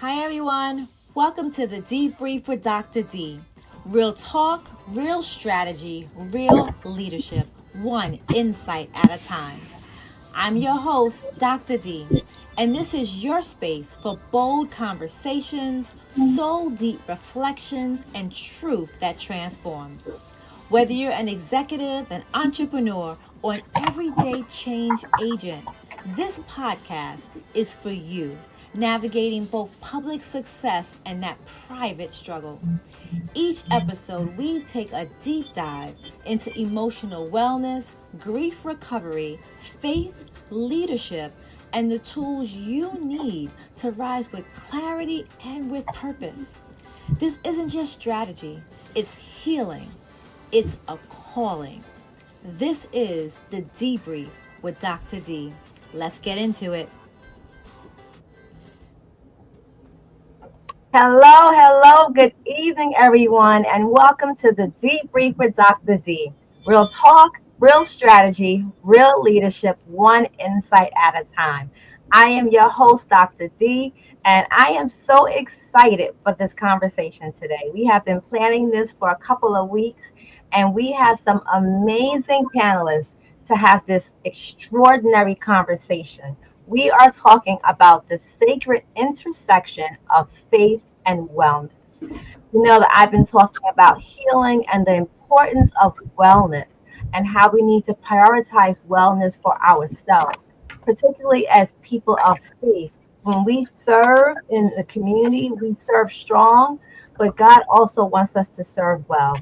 Hi everyone, welcome to the Dee-Brief with Dr. D. Real talk, real strategy, real leadership, one insight at a time. I'm your host, Dr. D, and this is your space for bold conversations, soul deep reflections, and truth that transforms. Whether you're an executive, an entrepreneur, or an everyday change agent, this podcast is for you, navigating both public success and that private struggle. Each episode, we take a deep dive into emotional wellness, grief recovery, faith, leadership, and the tools you need to rise with clarity and with purpose. This isn't just strategy, it's healing. It's a calling. This is the Dee-Brief with Dr. D. Let's get into it. Hello, good evening, everyone, and welcome to the Dee-Brief with Dr. D. Real talk, real strategy, real leadership, one insight at a time. I am your host, Dr. D, and I am so excited for this conversation today. We have been planning this for a couple of weeks, and we have some amazing panelists to have this extraordinary conversation. We are talking about the sacred intersection of faith and wellness. You know that I've been talking about healing and the importance of wellness and how we need to prioritize wellness for ourselves, particularly as people of faith. When we serve in the community, we serve strong, but God also wants us to serve well.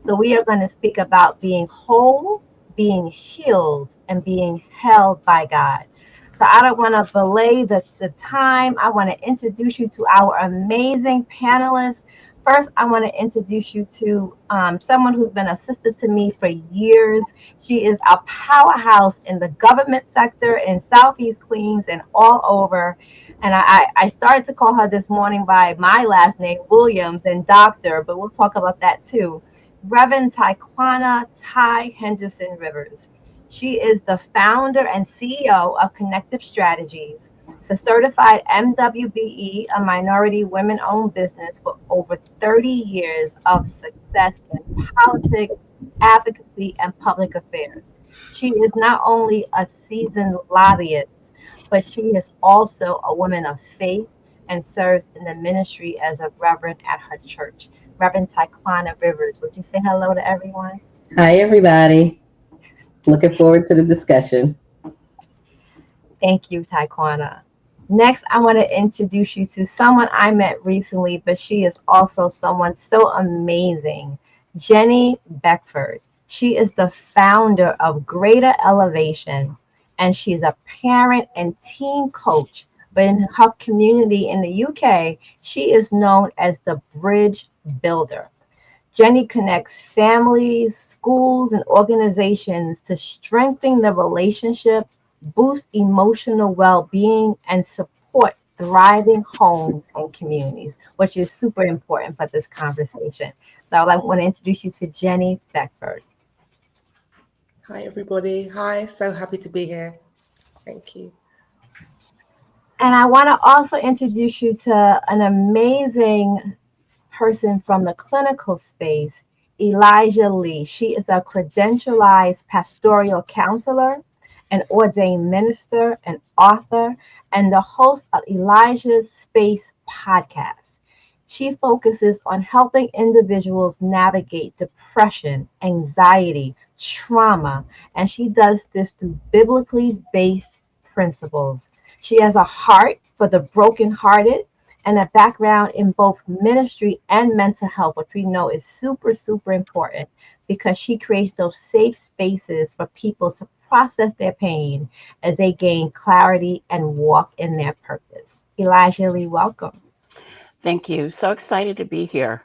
So we are going to speak about being whole, being healed, and being held by God. So I don't want to belay the time. I want to introduce you to our amazing panelists. First, I want to introduce you to someone who's been a sister to me for years. She is a powerhouse in the government sector in Southeast Queens and all over. And I started to call her this morning by my last name, Williams, and Doctor, but we'll talk about that too. Reverend Taekwana Ty Henderson Rivers. She is the founder and CEO of Connective Strategies. It's a certified MWBE, a minority women-owned business for over 30 years of success in politics, advocacy, and public affairs. She is not only a seasoned lobbyist, but she is also a woman of faith and serves in the ministry as a reverend at her church. Reverend Taekwana Rivers, would you say hello to everyone? Hi, everybody. Looking forward to the discussion. Thank you, Taekwana. Next, I want to introduce you to someone I met recently, but she is also someone so amazing, Jenny Beckford. She is the founder of Greater Elevation, and she's a parent and teen coach. But in her community in the UK, she is known as the Bridge Builder. Jenny connects families, schools, and organizations to strengthen the relationship, boost emotional well-being, and support thriving homes and communities, which is super important for this conversation. So I want to introduce you to Jenny Beckford. Hi, everybody. Hi, so happy to be here. Thank you. And I want to also introduce you to an amazing person from the clinical space, Elijah Lee. She is a credentialized pastoral counselor, an ordained minister, an author, and the host of Elijah's Space podcast. She focuses on helping individuals navigate depression, anxiety, trauma, and she does this through biblically based principles. She has a heart for the brokenhearted and a background in both ministry and mental health, which we know is super, super important because she creates those safe spaces for people to process their pain as they gain clarity and walk in their purpose. Elijah Lee, welcome. Thank you. So excited to be here.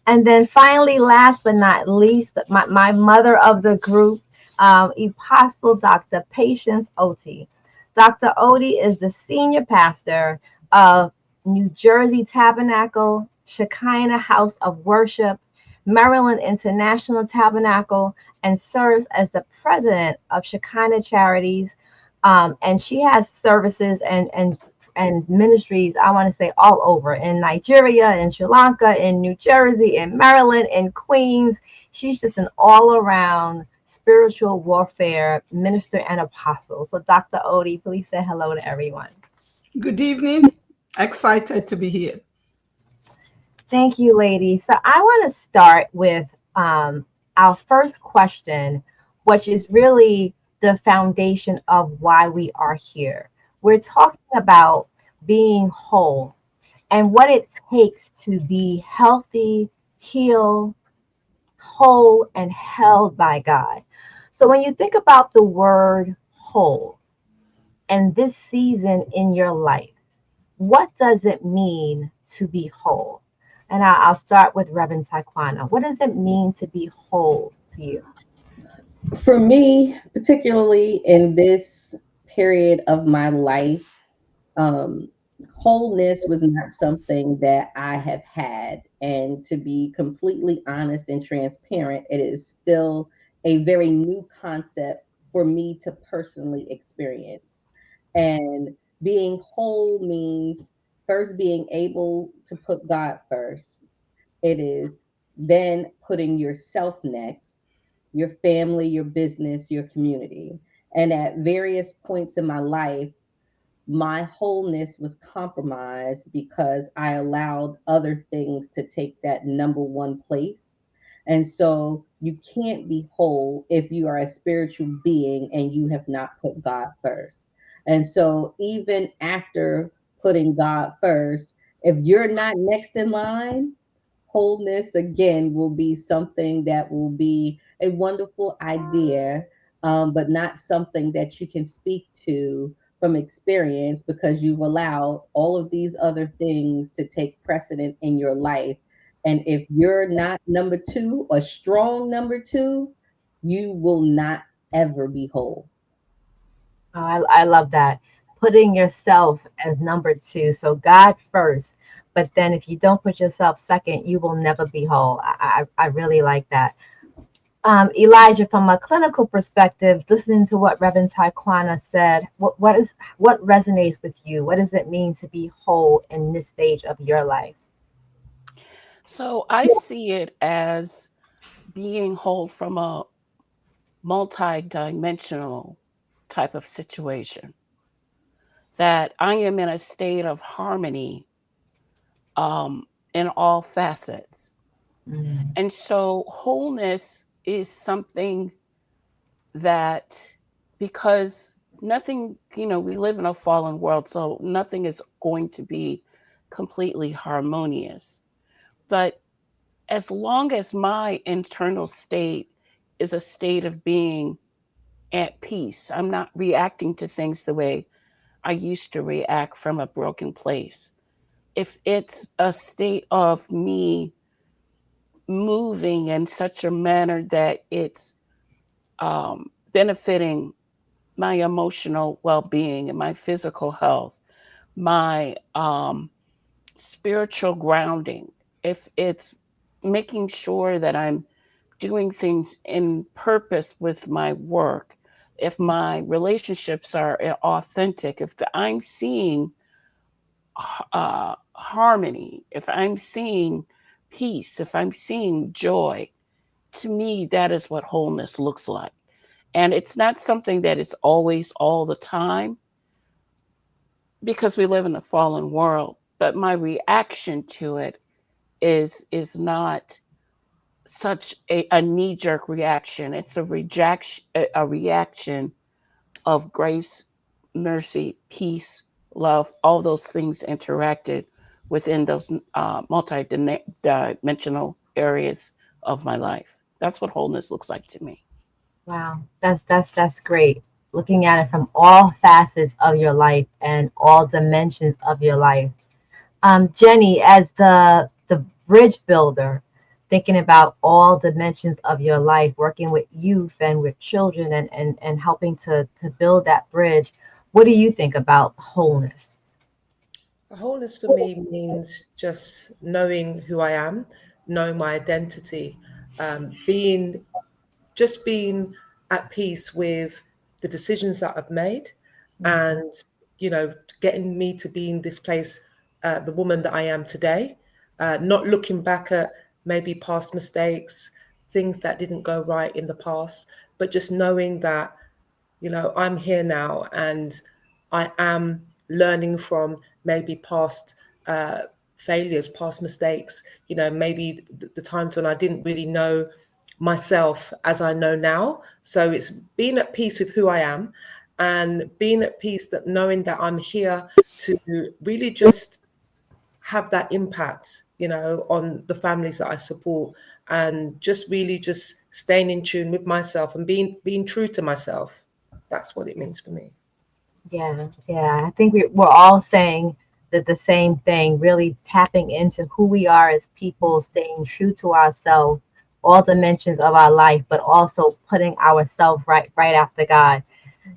And then finally, last but not least, my mother of the group, Apostle Dr. Patience Oti. Dr. Oti is the senior pastor of New Jersey Tabernacle, Shekinah House of Worship, Maryland International Tabernacle, and serves as the president of Shekinah Charities. And she has services and and ministries, I want to say all over, in Nigeria, in Sri Lanka, in New Jersey, in Maryland, in Queens. She's just an all around spiritual warfare minister and apostle. So Dr. Oti, please say hello to everyone. Good evening. Excited to be here. Thank you, ladies. So I want to start with our first question, which is really the foundation of why we are here. We're talking about being whole and what it takes to be healthy, healed, whole, and held by God. So when you think about the word whole and this season in your life, what does it mean to be whole? And I'll start with Reverend Taekwana. What does it mean to be whole to you? For me, particularly in this period of my life, um, wholeness was not something that I have had. And to be completely honest and transparent, it is still a very new concept for me to personally experience. And being whole means first being able to put God first. It is then putting yourself next, your family, your business, your community. And at various points in my life, my wholeness was compromised because I allowed other things to take that number one place. And so you can't be whole if you are a spiritual being and you have not put God first. And so even after putting God first, if you're not next in line, wholeness again will be something that will be a wonderful idea, but not something that you can speak to from experience because you've allowed all of these other things to take precedent in your life. And if you're not number two, a strong number two, you will not ever be whole. Oh, I love that. Putting yourself as number two. So God first. But then if you don't put yourself second, you will never be whole. I really like that. Elijah, from a clinical perspective, listening to what Reverend Taekwana said, what resonates with you? What does it mean to be whole in this stage of your life? So I see it as being whole from a multi-dimensional type of situation. That I am in a state of harmony in all facets. Mm. And so wholeness is something that, because nothing, we live in a fallen world, so nothing is going to be completely harmonious. But as long as my internal state is a state of being at peace, I'm not reacting to things the way I used to react from a broken place. If it's a state of me moving in such a manner that it's benefiting my emotional well-being and my physical health, my spiritual grounding, if it's making sure that I'm doing things in purpose with my work, if my relationships are authentic, if I'm seeing harmony, if I'm seeing peace, if I'm seeing joy, to me, that is what wholeness looks like. And it's not something that is always all the time because we live in a fallen world. But my reaction to it is not such a knee-jerk reaction. It's a reaction of grace, mercy, peace, love, all those things interacted within those multi-dimensional areas of my life. That's what wholeness looks like to me. Wow, that's great. Looking at it from all facets of your life and all dimensions of your life. Jenny, as the bridge builder, thinking about all dimensions of your life, working with youth and with children and helping to build that bridge, what do you think about wholeness? Wholeness for me means just knowing who I am, knowing my identity, being being at peace with the decisions that I've made, and getting me to be in this place, the woman that I am today, not looking back at maybe past mistakes, things that didn't go right in the past, but just knowing that, I'm here now and I am learning from maybe past failures, past mistakes, maybe the times when I didn't really know myself as I know now. So it's being at peace with who I am and being at peace that knowing that I'm here to really just have that impact, on the families that I support, and just really just staying in tune with myself and being true to myself. That's what it means for me. Yeah. I think we're all saying that the same thing, really tapping into who we are as people, staying true to ourselves, all dimensions of our life, but also putting ourselves right after God.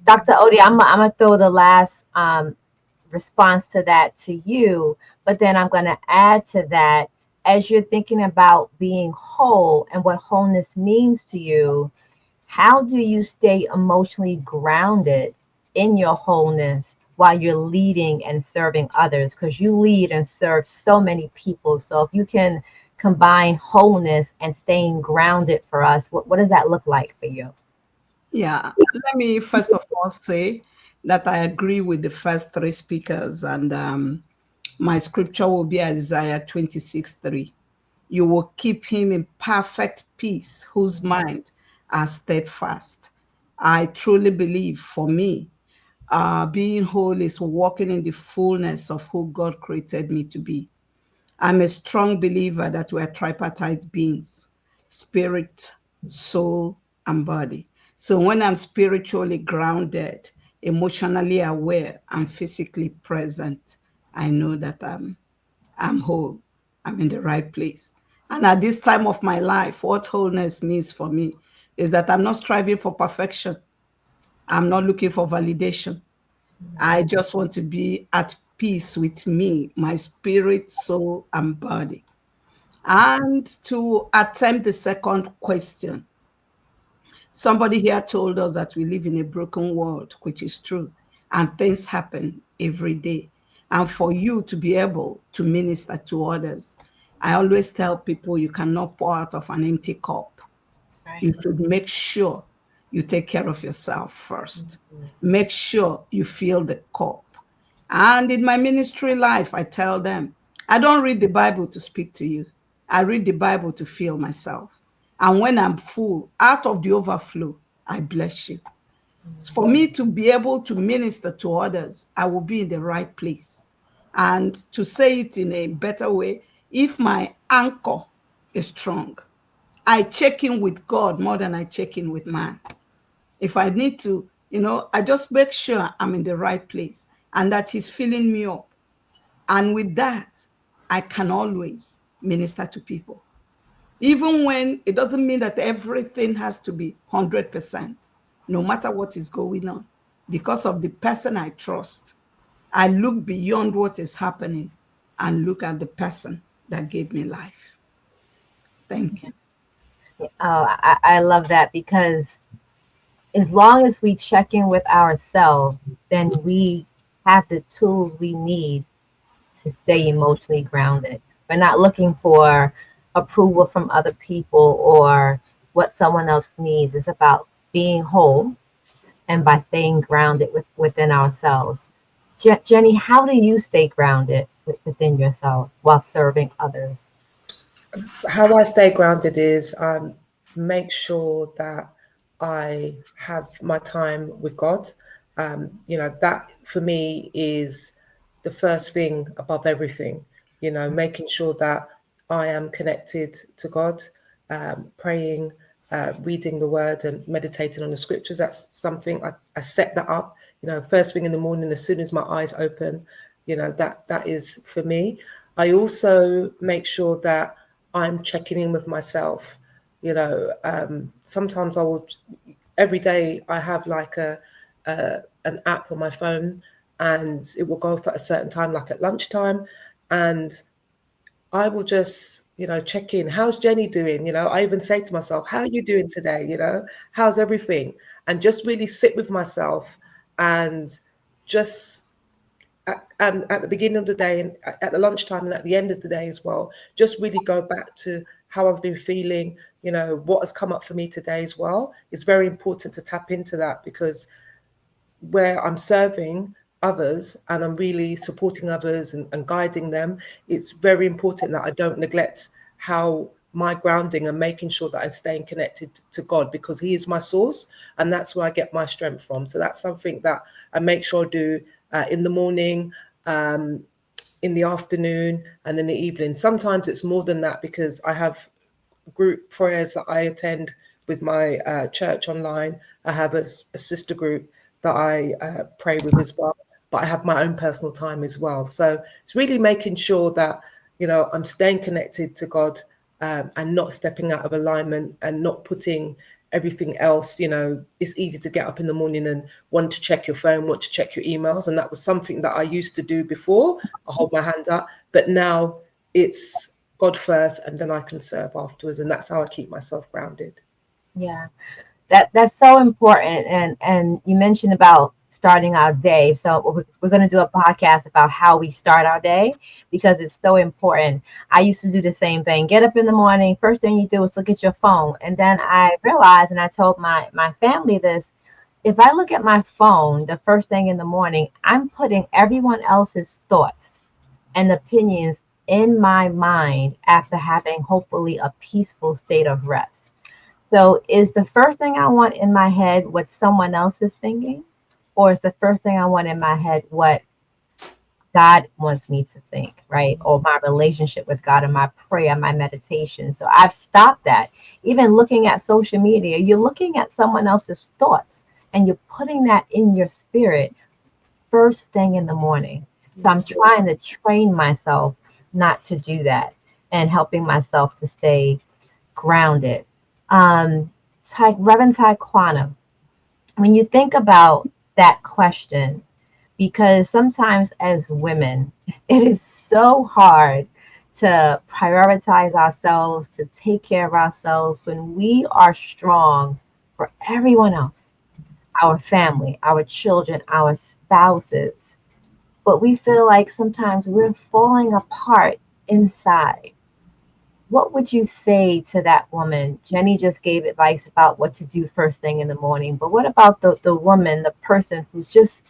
Dr. Oti, I'm gonna throw the last response to that to you, but then I'm gonna add to that, as you're thinking about being whole and what wholeness means to you, how do you stay emotionally grounded in your wholeness while you're leading and serving others? Because you lead and serve so many people. So if you can combine wholeness and staying grounded for us, what does that look like for you? Yeah, let me first of all say that I agree with the first three speakers, and my scripture will be Isaiah 26:3. You will keep him in perfect peace, whose mind are steadfast. I truly believe, for me, being whole is walking in the fullness of who God created me to be. I'm a strong believer that we are tripartite beings: spirit, soul, and body. So when I'm spiritually grounded, emotionally aware, and physically present, I know that I'm whole. I'm in the right place. And at this time of my life, what wholeness means for me is that I'm not striving for perfection. I'm not looking for validation. I just want to be at peace with me, my spirit, soul, and body. And to attempt the second question, somebody here told us that we live in a broken world, which is true, and things happen every day. And for you to be able to minister to others, I always tell people you cannot pour out of an empty cup. That's right. You should make sure you take care of yourself first. Make sure you fill the cup. And in my ministry life, I tell them, I don't read the Bible to speak to you. I read the Bible to fill myself. And when I'm full, out of the overflow, I bless you. For me to be able to minister to others, I will be in the right place. And to say it in a better way, if my anchor is strong, I check in with God more than I check in with man. If I need to, I just make sure I'm in the right place and that he's filling me up. And with that, I can always minister to people. Even when it doesn't mean that everything has to be 100%, no matter what is going on. Because of the person I trust, I look beyond what is happening and look at the person that gave me life. Thank you. Oh, I love that, because as long as we check in with ourselves, then we have the tools we need to stay emotionally grounded. We're not looking for approval from other people or what someone else needs. It's about being whole and by staying grounded within ourselves. Jenny, how do you stay grounded within yourself while serving others? How I stay grounded is make sure that I have my time with God. That for me is the first thing above everything. Making sure that I am connected to God, praying, reading the word and meditating on the scriptures. That's something I set that up, first thing in the morning, as soon as my eyes open, that is for me. I also make sure that I'm checking in with myself. Sometimes I will, every day I have like an app on my phone, and it will go for a certain time, like at lunchtime. And I will just, check in. How's Jenny doing? I even say to myself, how are you doing today? How's everything? And just really sit with myself and just and at the beginning of the day and at the lunchtime and at the end of the day as well, just really go back to how I've been feeling, what has come up for me today as well. It's very important to tap into that, because where I'm serving others and I'm really supporting others and guiding them, it's very important that I don't neglect how my grounding and making sure that I'm staying connected to God, because He is my source and that's where I get my strength from. So that's something that I make sure I do in the morning, in the afternoon, and in the evening. Sometimes it's more than that, because I have group prayers that I attend with my church online. I have a sister group that I pray with as well, but I have my own personal time as well. So it's really making sure that, I'm staying connected to God, and not stepping out of alignment and not putting everything else. It's easy to get up in the morning and want to check your phone, want to check your emails. And that was something that I used to do before. I hold my hand up, but now it's God first and then I can serve afterwards. And that's how I keep myself grounded. Yeah. That's so important. And you mentioned about starting our day. So we're going to do a podcast about how we start our day, because it's so important. I used to do the same thing. Get up in the morning, first thing you do is look at your phone. And then I realized, and I told my family this, if I look at my phone the first thing in the morning, I'm putting everyone else's thoughts and opinions in my mind after having hopefully a peaceful state of rest. So is the first thing I want in my head what someone else is thinking? Or is the first thing I want in my head what God wants me to think, right? Or my relationship with God and my prayer, my meditation. So I've stopped that. Even looking at social media, you're looking at someone else's thoughts and you're putting that in your spirit first thing in the morning. So I'm trying to train myself not to do that and helping myself to stay grounded. Reverend Taekwana, when you think about that question, because sometimes as women, it is so hard to prioritize ourselves, to take care of ourselves when we are strong for everyone else, our family, our children, our spouses. But we feel like sometimes we're falling apart inside. What would you say to that woman? Jenny just gave advice about what to do first thing in the morning, but what about the woman, the person who's just,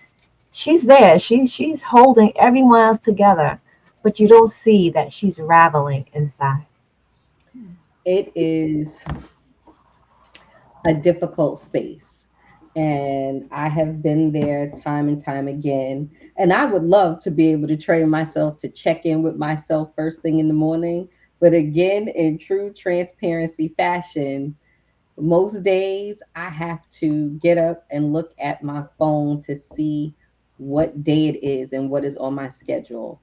she's there, she's holding everyone else together, but you don't see that she's raveling inside. It is a difficult space. And I have been there time and time again. And I would love to be able to train myself to check in with myself first thing in the morning. But again, in true transparency fashion, most days I have to get up and look at my phone to see what day it is and what is on my schedule.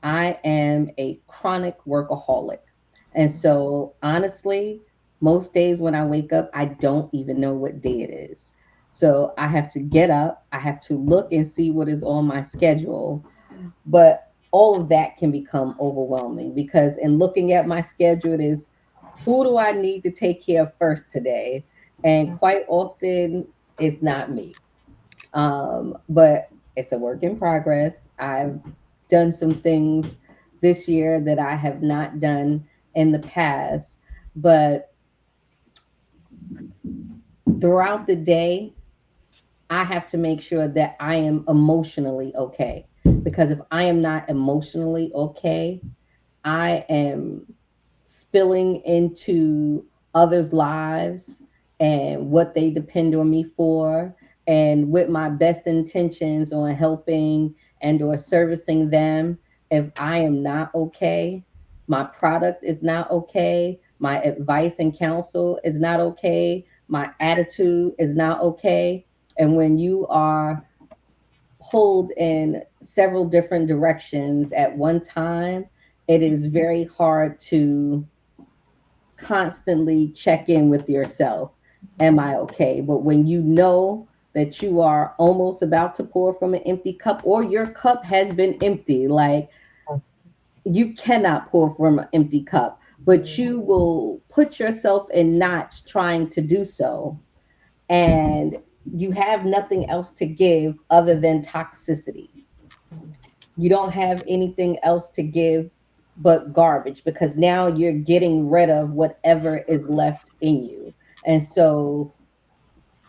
I am a chronic workaholic. And so, honestly, most days when I wake up, I don't even know what day it is. So, I have to get up, I have to look and see what is on my schedule. But all of that can become overwhelming, because in looking at my schedule, it is, who do I need to take care of first today? And quite often, it's not me. But it's a work in progress. I've done some things this year that I have not done in the past. But throughout the day, I have to make sure that I am emotionally okay. Because if I am not emotionally okay, I am spilling into others' lives and what they depend on me for, and with my best intentions on helping and or servicing them. If I am not okay, my product is not okay, my advice and counsel is not okay, my attitude is not okay. And when you are pulled in several different directions at one time, it is very hard to constantly check in with yourself. Am I okay? But when you know that you are almost about to pour from an empty cup, or your cup has been empty, like, you cannot pour from an empty cup, but you will put yourself in knots trying to do so. And you have nothing else to give other than toxicity. You don't have anything else to give but garbage, because now you're getting rid of whatever is left in you. And so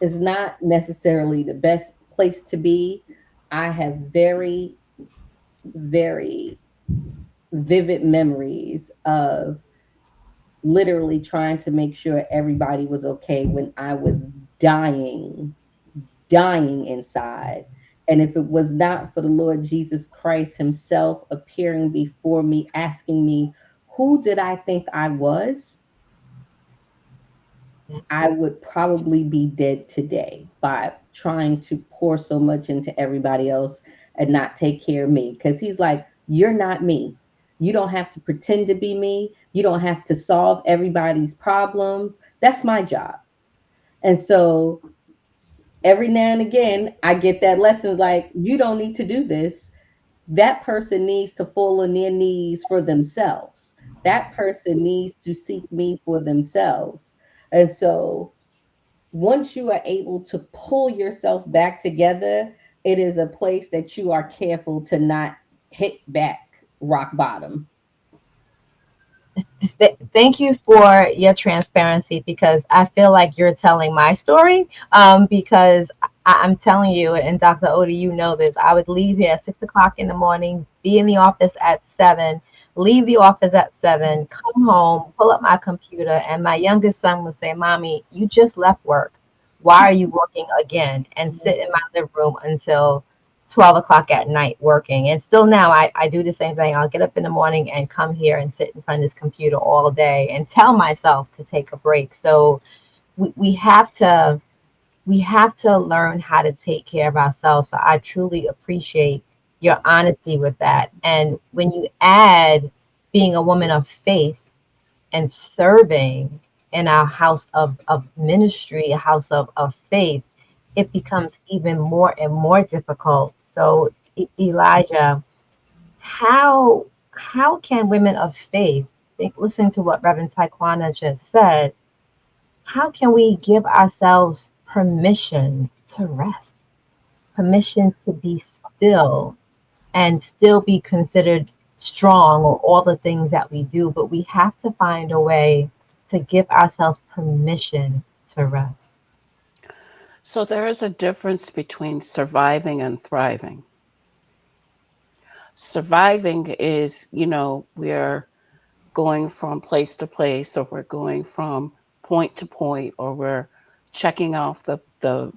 it's not necessarily the best place to be. I have very, very vivid memories of literally trying to make sure everybody was okay when I was dying, dying inside. And if it was not for the Lord Jesus Christ Himself appearing before me, asking me, who did I think I was? I would probably be dead today by trying to pour so much into everybody else and not take care of me. Because He's like, you're not me. You don't have to pretend to be me. You don't have to solve everybody's problems. That's my job. And so every now and again, I get that lesson like, you don't need to do this. That person needs to fall on their knees for themselves. That person needs to seek me for themselves. And so once you are able to pull yourself back together, it is a place that you are careful to not hit back rock bottom. Thank you for your transparency, because I feel like you're telling my story. Because I'm telling you, and Dr. Oti, you know this, I would leave here at 6 o'clock in the morning, be in the office at 7, leave the office at 7, come home, pull up my computer, and my youngest son would say, Mommy, you just left work. Why are you working again? And sit in my living room until 12 o'clock at night working. And still now I do the same thing. I'll get up in the morning and come here and sit in front of this computer all day and tell myself to take a break. So we have to learn how to take care of ourselves. So I truly appreciate your honesty with that. And when you add being a woman of faith and serving in our house of ministry, a house of faith, it becomes even more and more difficult. So, Elijah, how can women of faith, listen to what Reverend Taekwana just said, how can we give ourselves permission to rest, permission to be still, and still be considered strong, or all the things that we do, but we have to find a way to give ourselves permission to rest. So there is a difference between surviving and thriving. Surviving is, we're going from place to place, or we're going from point to point, or we're checking off the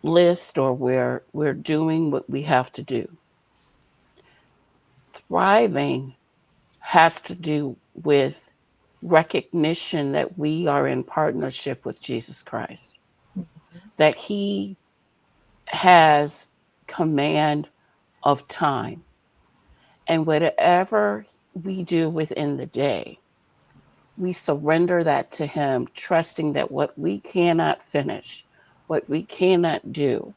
list, or we're doing what we have to do. Thriving has to do with recognition that we are in partnership with Jesus Christ, that He has command of time, and whatever we do within the day, we surrender that to Him, trusting that what we cannot finish, what we cannot do,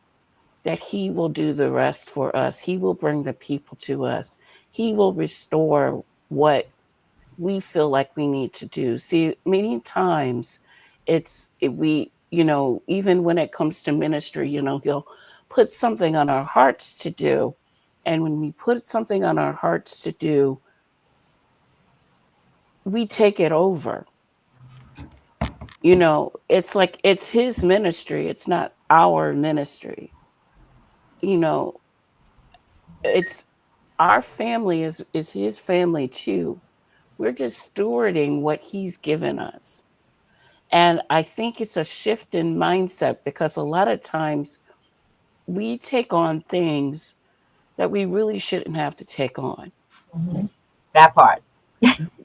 that He will do the rest for us. He will bring the people to us. He will restore what we feel like we need to do. See, many times we, even when it comes to ministry, He'll put something on our hearts to do. And when we put something on our hearts to do, we take it over. It's like it's His ministry. It's not our ministry. You know, it's our family is His family too. We're just stewarding what He's given us. And I think it's a shift in mindset, because a lot of times we take on things that we really shouldn't have to take on. Mhm. That part.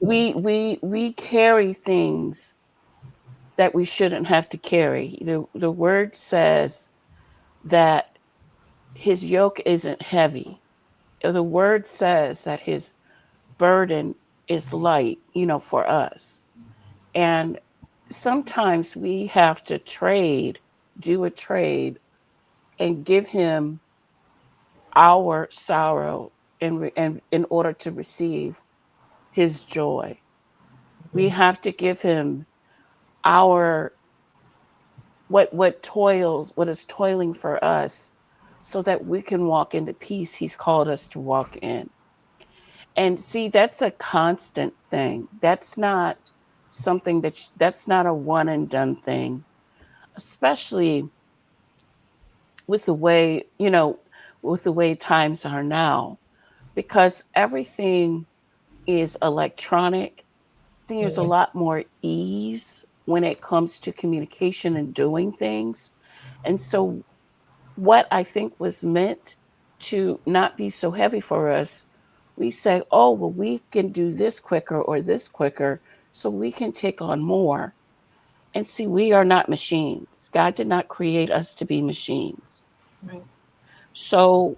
We carry things that we shouldn't have to carry. The word says that His yoke isn't heavy. The word says that His burden is light, for us. And sometimes we have to do a trade, and give Him our sorrow in order to receive His joy. We Mhm. have to give Him our what is toiling for us, so that we can walk in the peace He's called us to walk in. And see, that's a constant thing. That's not something that's not a one and done thing, especially with the way, with the way times are now, because everything is electronic. There's a lot more ease when it comes to communication and doing things. And so, what I think was meant to not be so heavy for us, we say, oh, well, we can do this quicker or this quicker so we can take on more. And see, we are not machines. God did not create us to be machines. Right. So,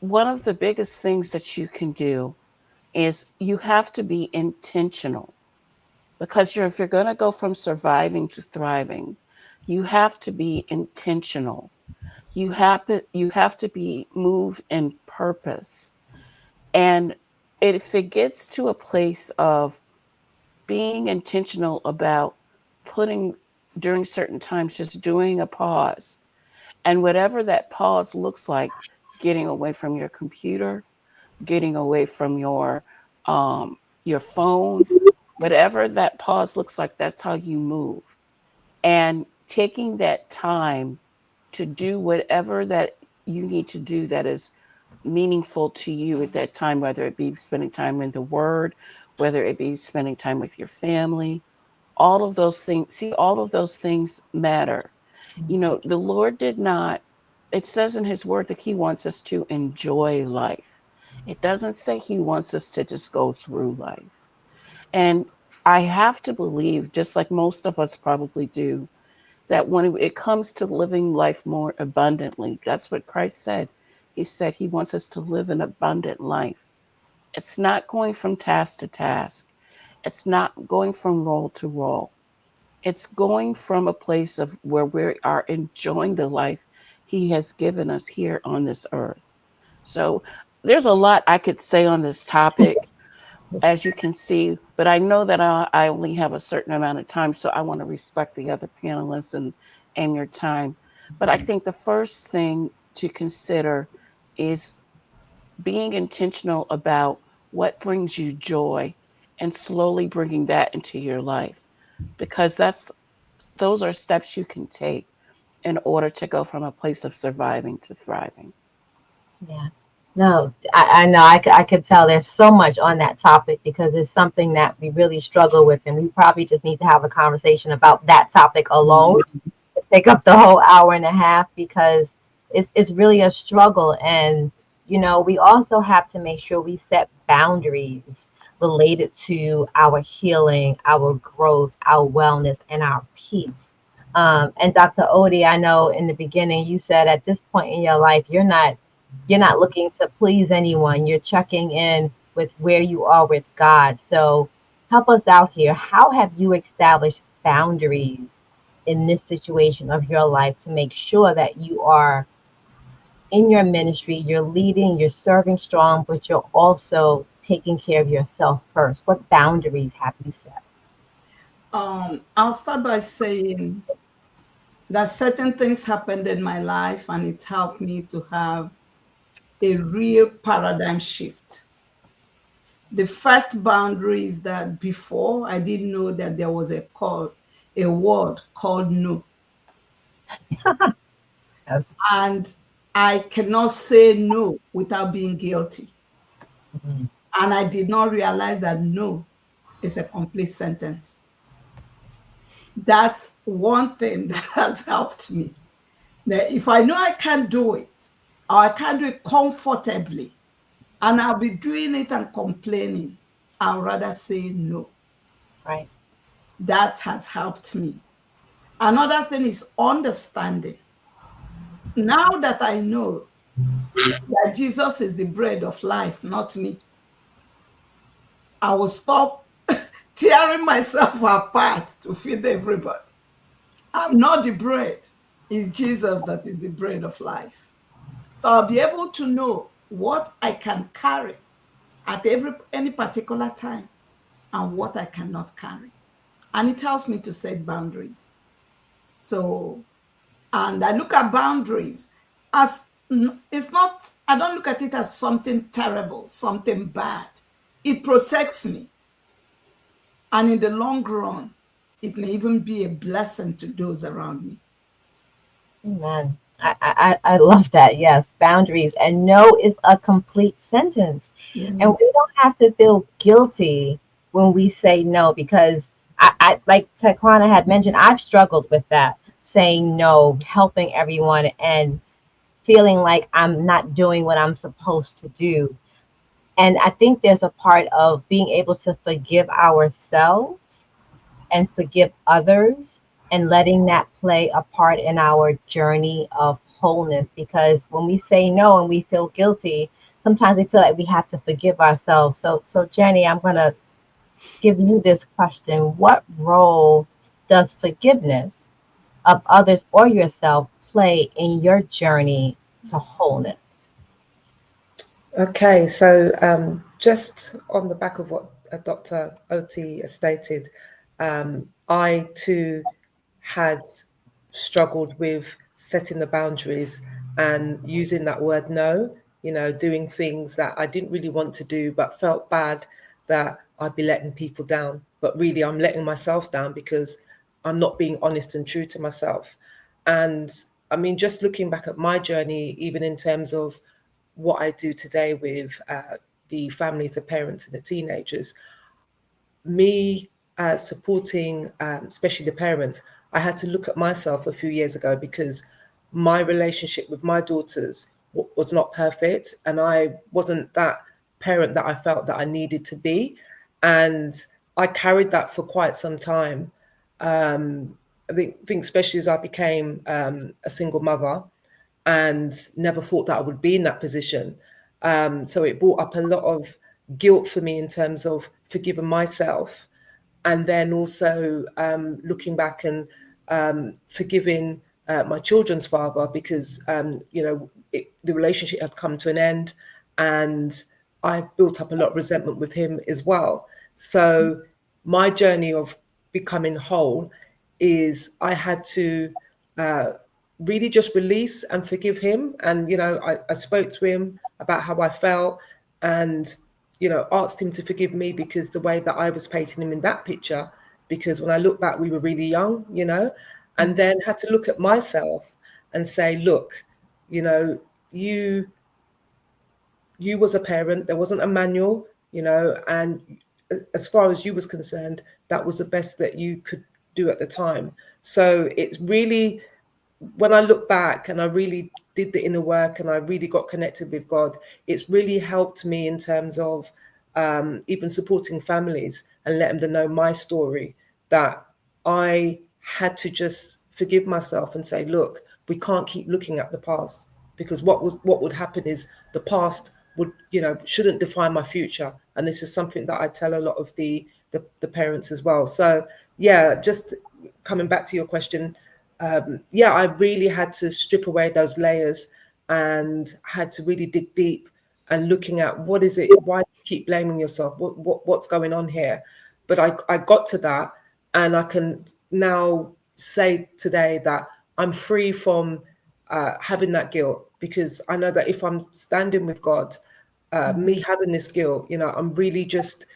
one of the biggest things that you can do is you have to be intentional, because if you're going to go from surviving to thriving, you have to be intentional. You have to be moved in purpose. And if it gets to a place of being intentional about putting, during certain times, just doing a pause, and whatever that pause looks like, getting away from your computer, getting away from your phone, whatever that pause looks like, that's how you move. And taking that time to do whatever that you need to do that is meaningful to you at that time, whether it be spending time in the Word, whether it be spending time with your family, all of those things. See, all of those things matter. The Lord did not, it says in His Word that He wants us to enjoy life. It doesn't say He wants us to just go through life. And I have to believe, just like most of us probably do, that when it comes to living life more abundantly, that's what Christ said. He said He wants us to live an abundant life. It's not going from task to task. It's not going from role to role. It's going from a place of where we are enjoying the life He has given us here on this earth. So there's a lot I could say on this topic, as you can see, but I know that I only have a certain amount of time, so I want to respect the other panelists and your time. But I think the first thing to consider is being intentional about what brings you joy and slowly bringing that into your life, because those are steps you can take in order to go from a place of surviving to thriving. Yeah. No, I know. I could tell there's so much on that topic because it's something that we really struggle with. And we probably just need to have a conversation about that topic alone, take up the whole hour and a half, because it's really a struggle. And, we also have to make sure we set boundaries related to our healing, our growth, our wellness, and our peace. And Dr. Oti, I know in the beginning you said at this point in your life, you're not looking to please anyone. You're checking in with where you are with God. So help us out here. How have you established boundaries in this situation of your life to make sure that you are in your ministry, you're leading, you're serving strong, but you're also taking care of yourself first? What boundaries have you set? I'll start by saying that certain things happened in my life and it helped me to have a real paradigm shift. The first boundary is that before I didn't know that there was a word called no. Yes. And I cannot say no without being guilty. Mhm. And I did not realize that no is a complete sentence. That's one thing that has helped me. That if I know I can't do it, or I can't do it comfortably, and I'll be doing it and complaining, I'd rather say no. Right. That has helped me. Another thing is understanding. Now that I know that Jesus is the bread of life, not me, I will stop tearing myself apart to feed everybody. I'm not the bread. It's Jesus that is the bread of life. So I'll be able to know what I can carry at any particular time and what I cannot carry. And it helps me to set boundaries. So, and I look at boundaries as it's not, I don't look at it as something terrible, something bad. It protects me. And in the long run, it may even be a blessing to those around me. Amen. I love that. Yes, boundaries. And no is a complete sentence. Yes. And we don't have to feel guilty when we say no, because I like Taekwana had mentioned, I've struggled with that, saying no, helping everyone, and feeling like I'm not doing what I'm supposed to do. And I think there's a part of being able to forgive ourselves and forgive others, and letting that play a part in our journey of wholeness. Because when we say no and we feel guilty, sometimes we feel like we have to forgive ourselves. So Jenny, I'm going to give you this question. What role does forgiveness of others or yourself play in your journey to wholeness? Okay, so just on the back of what Dr. Oti stated, I too had struggled with setting the boundaries and using that word no, doing things that I didn't really want to do, but felt bad that I'd be letting people down. But really, I'm letting myself down because I'm not being honest and true to myself. And I mean, just looking back at my journey, even in terms of what I do today with the families, the parents, and the teenagers, me supporting, especially the parents, I had to look at myself a few years ago because my relationship with my daughters was not perfect, and I wasn't that parent that I felt that I needed to be, and I carried that for quite some time. I think especially as I became a single mother, and never thought that I would be in that position. So it brought up a lot of guilt for me in terms of forgiving myself, and then also looking back and forgiving my children's father, because the relationship had come to an end, and I built up a lot of resentment with him as well. So my journey of becoming whole is I had to really just release and forgive him. And, I spoke to him about how I felt, and, asked him to forgive me because the way that I was painting him in that picture, because when I look back, we were really young, and then had to look at myself and say, look, you was a parent, there wasn't a manual, and as far as you was concerned, that was the best that you could do at the time. So it's really, when I look back and I really did the inner work and I really got connected with God, it's really helped me in terms of even supporting families and letting them know my story, that I had to just forgive myself and say, look, we can't keep looking at the past, because what would happen is the past would, shouldn't define my future. And this is something that I tell a lot of the parents as well. So yeah, just coming back to your question, I really had to strip away those layers and had to really dig deep and looking at what is it, why do you keep blaming yourself, what's going on here. But I got to that, and I can now say today that I'm free from having that guilt, because I know that if I'm standing with God, me having this guilt, I'm really just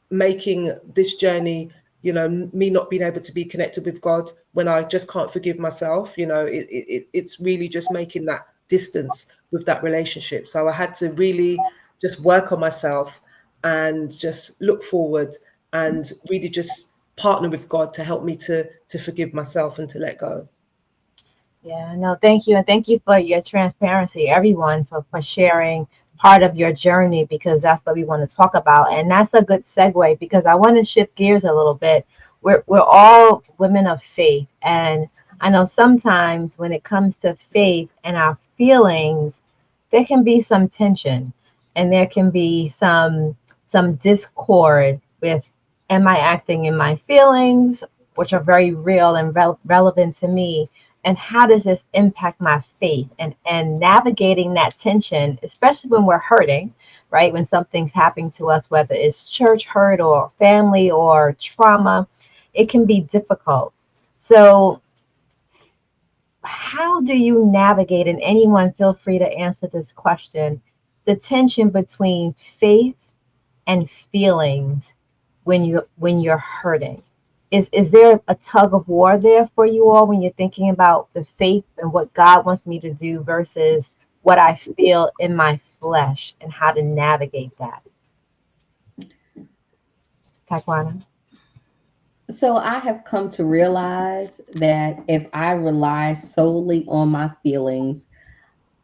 making this journey, me not being able to be connected with God when I just can't forgive myself, it's really just making that distance with that relationship. So I had to really just work on myself and just look forward and really just partner with God to help me to forgive myself and to let go. Yeah, no, thank you. And thank you for your transparency, everyone, for sharing part of your journey, because that's what we want to talk about. And that's a good segue, because I want to shift gears a little bit. We're all women of faith. And I know sometimes when it comes to faith and our feelings, there can be some tension, and there can be some discord with, am I acting in my feelings, which are very real and relevant to me, and how does this impact my faith, and navigating that tension, especially when we're hurting, right? When something's happening to us, whether it's church hurt or family or trauma, it can be difficult. So how do you navigate, and anyone feel free to answer this question, the tension between faith and feelings when you're hurting? Is there a tug of war there for you all when you're thinking about the faith and what God wants me to do versus what I feel in my flesh and how to navigate that? Taekwondo? So I have come to realize that if I rely solely on my feelings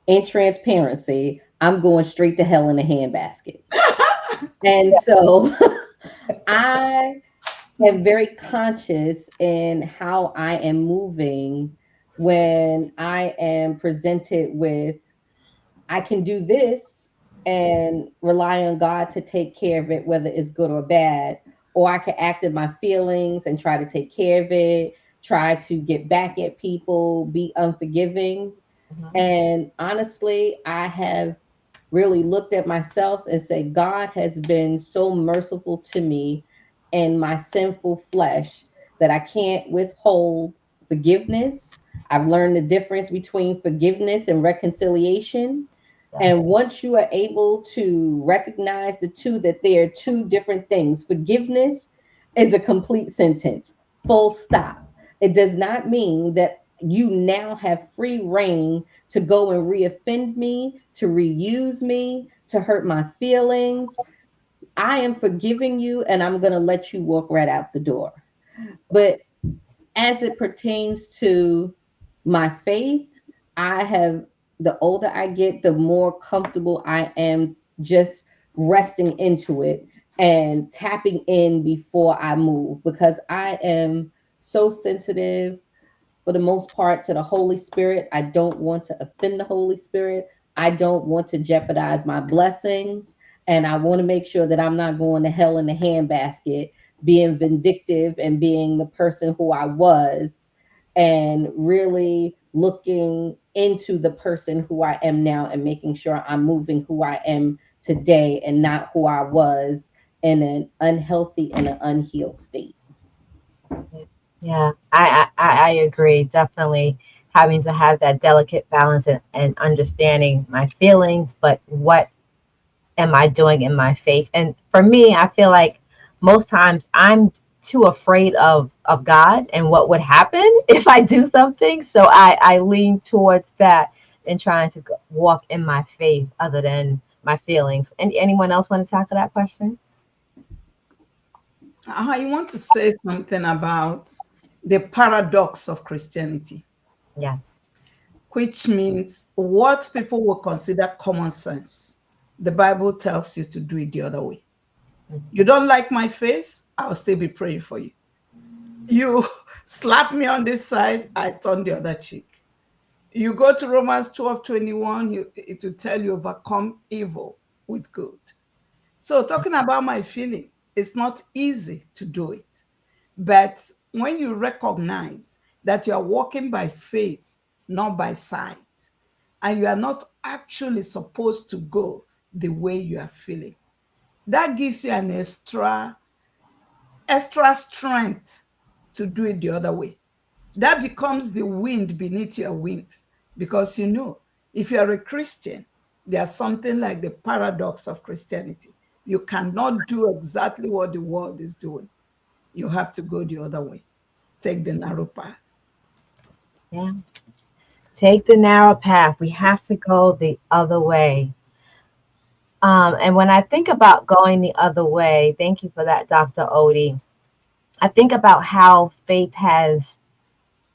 and transparency, I'm going straight to hell in a handbasket. And so I am very conscious in how I am moving when I am presented with, I can do this and rely on God to take care of it, whether it's good or bad. Or I can act in my feelings and try to take care of it, try to get back at people, be unforgiving. Mhm. And honestly, I have really looked at myself and said, God has been so merciful to me and my sinful flesh that I can't withhold forgiveness. I've learned the difference between forgiveness and reconciliation. Yeah. And once you are able to recognize the two, that they are two different things, forgiveness is a complete sentence, full stop. It does not mean that you now have free reign to go and reoffend me, to reuse me, to hurt my feelings. I am forgiving you and I'm going to let you walk right out the door. But as it pertains to my faith, I have, the older I get, the more comfortable I am just resting into it and tapping in before I move, because I am so sensitive for the most part to the Holy Spirit. I don't want to offend the Holy Spirit. I don't want to jeopardize my blessings. And I want to make sure that I'm not going to hell in the handbasket, being vindictive and being the person who I was, and really looking into the person who I am now and making sure I'm moving who I am today and not who I was in an unhealthy and an unhealed state. Yeah, I agree. Definitely having to have that delicate balance and understanding my feelings, but what am I doing in my faith? And for me, I feel like most times I'm too afraid of God and what would happen if I do something. So I lean towards that and trying to walk in my faith other than my feelings. And anyone else want to tackle that question? I want to say something about the paradox of Christianity, Yes. which means what people will consider common sense. The Bible tells you to do it the other way. You don't like my face, I'll still be praying for you. You slap me on this side, I turn the other cheek. You go to Romans 12:21, it will tell you overcome evil with good. So talking about my feeling, it's not easy to do it. But when you recognize that you are walking by faith, not by sight, and you are not actually supposed to go the way you are feeling, that gives you an extra strength to do it the other way. That becomes the wind beneath your wings, because you know, if you're a Christian, there's something like the paradox of Christianity. You cannot do exactly what the world is doing. You have to go the other way, take the narrow path. Yeah. Take the narrow path. We have to go the other way. And when I think about going the other way, thank you for that, Dr. Oti. I think about how faith has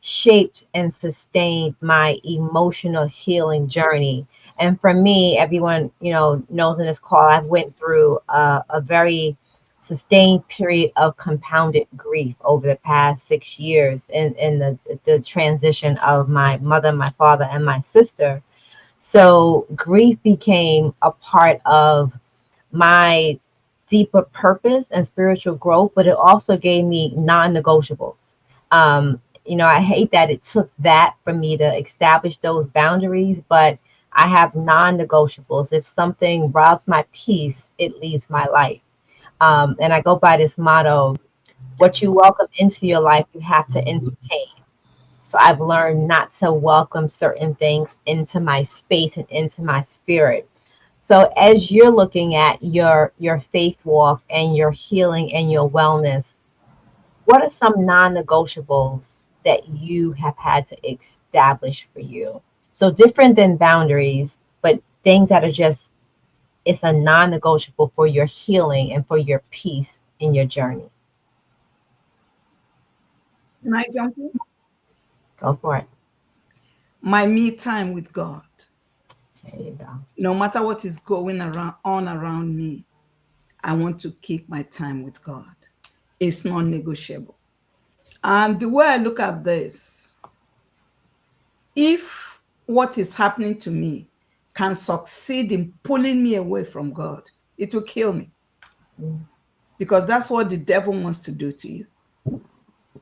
shaped and sustained my emotional healing journey. And for me, everyone, knows in this call, I've went through a very sustained period of compounded grief over the past 6 years in the transition of my mother, my father, and my sister. So grief became a part of my deeper purpose and spiritual growth, but it also gave me non-negotiables. I hate that it took that for me to establish those boundaries, but I have non-negotiables. If something robs my peace, it leaves my life. And I go by this motto: what you welcome into your life, you have to entertain. So I've learned not to welcome certain things into my space and into my spirit. So as you're looking at your faith walk and your healing and your wellness, what are some non-negotiables that you have had to establish for you? So different than boundaries, but things that are just, it's a non-negotiable for your healing and for your peace in your journey. Can I jump in? Go for it. My me time with God. There you go. No matter what is going around me, I want to keep my time with God. It's non-negotiable. And the way I look at this, if what is happening to me can succeed in pulling me away from God, it will kill me. Because that's what the devil wants to do to you.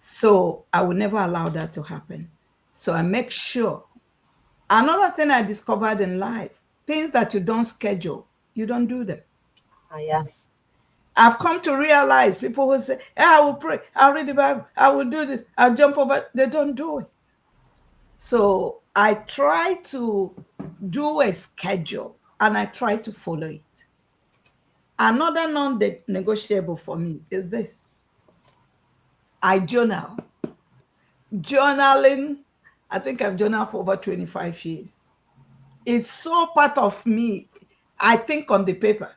So I will never allow that to happen. So I make sure. Another thing I discovered in life, things that you don't schedule, you don't do them. Yes. I've come to realize people who say, hey, I will pray, I'll read the Bible, I will do this, I'll jump over. They don't do it. So I try to do a schedule and I try to follow it. Another non-negotiable for me is this. I journal. Journaling, I think I've journaled for over 25 years. It's so part of me. I think on the paper.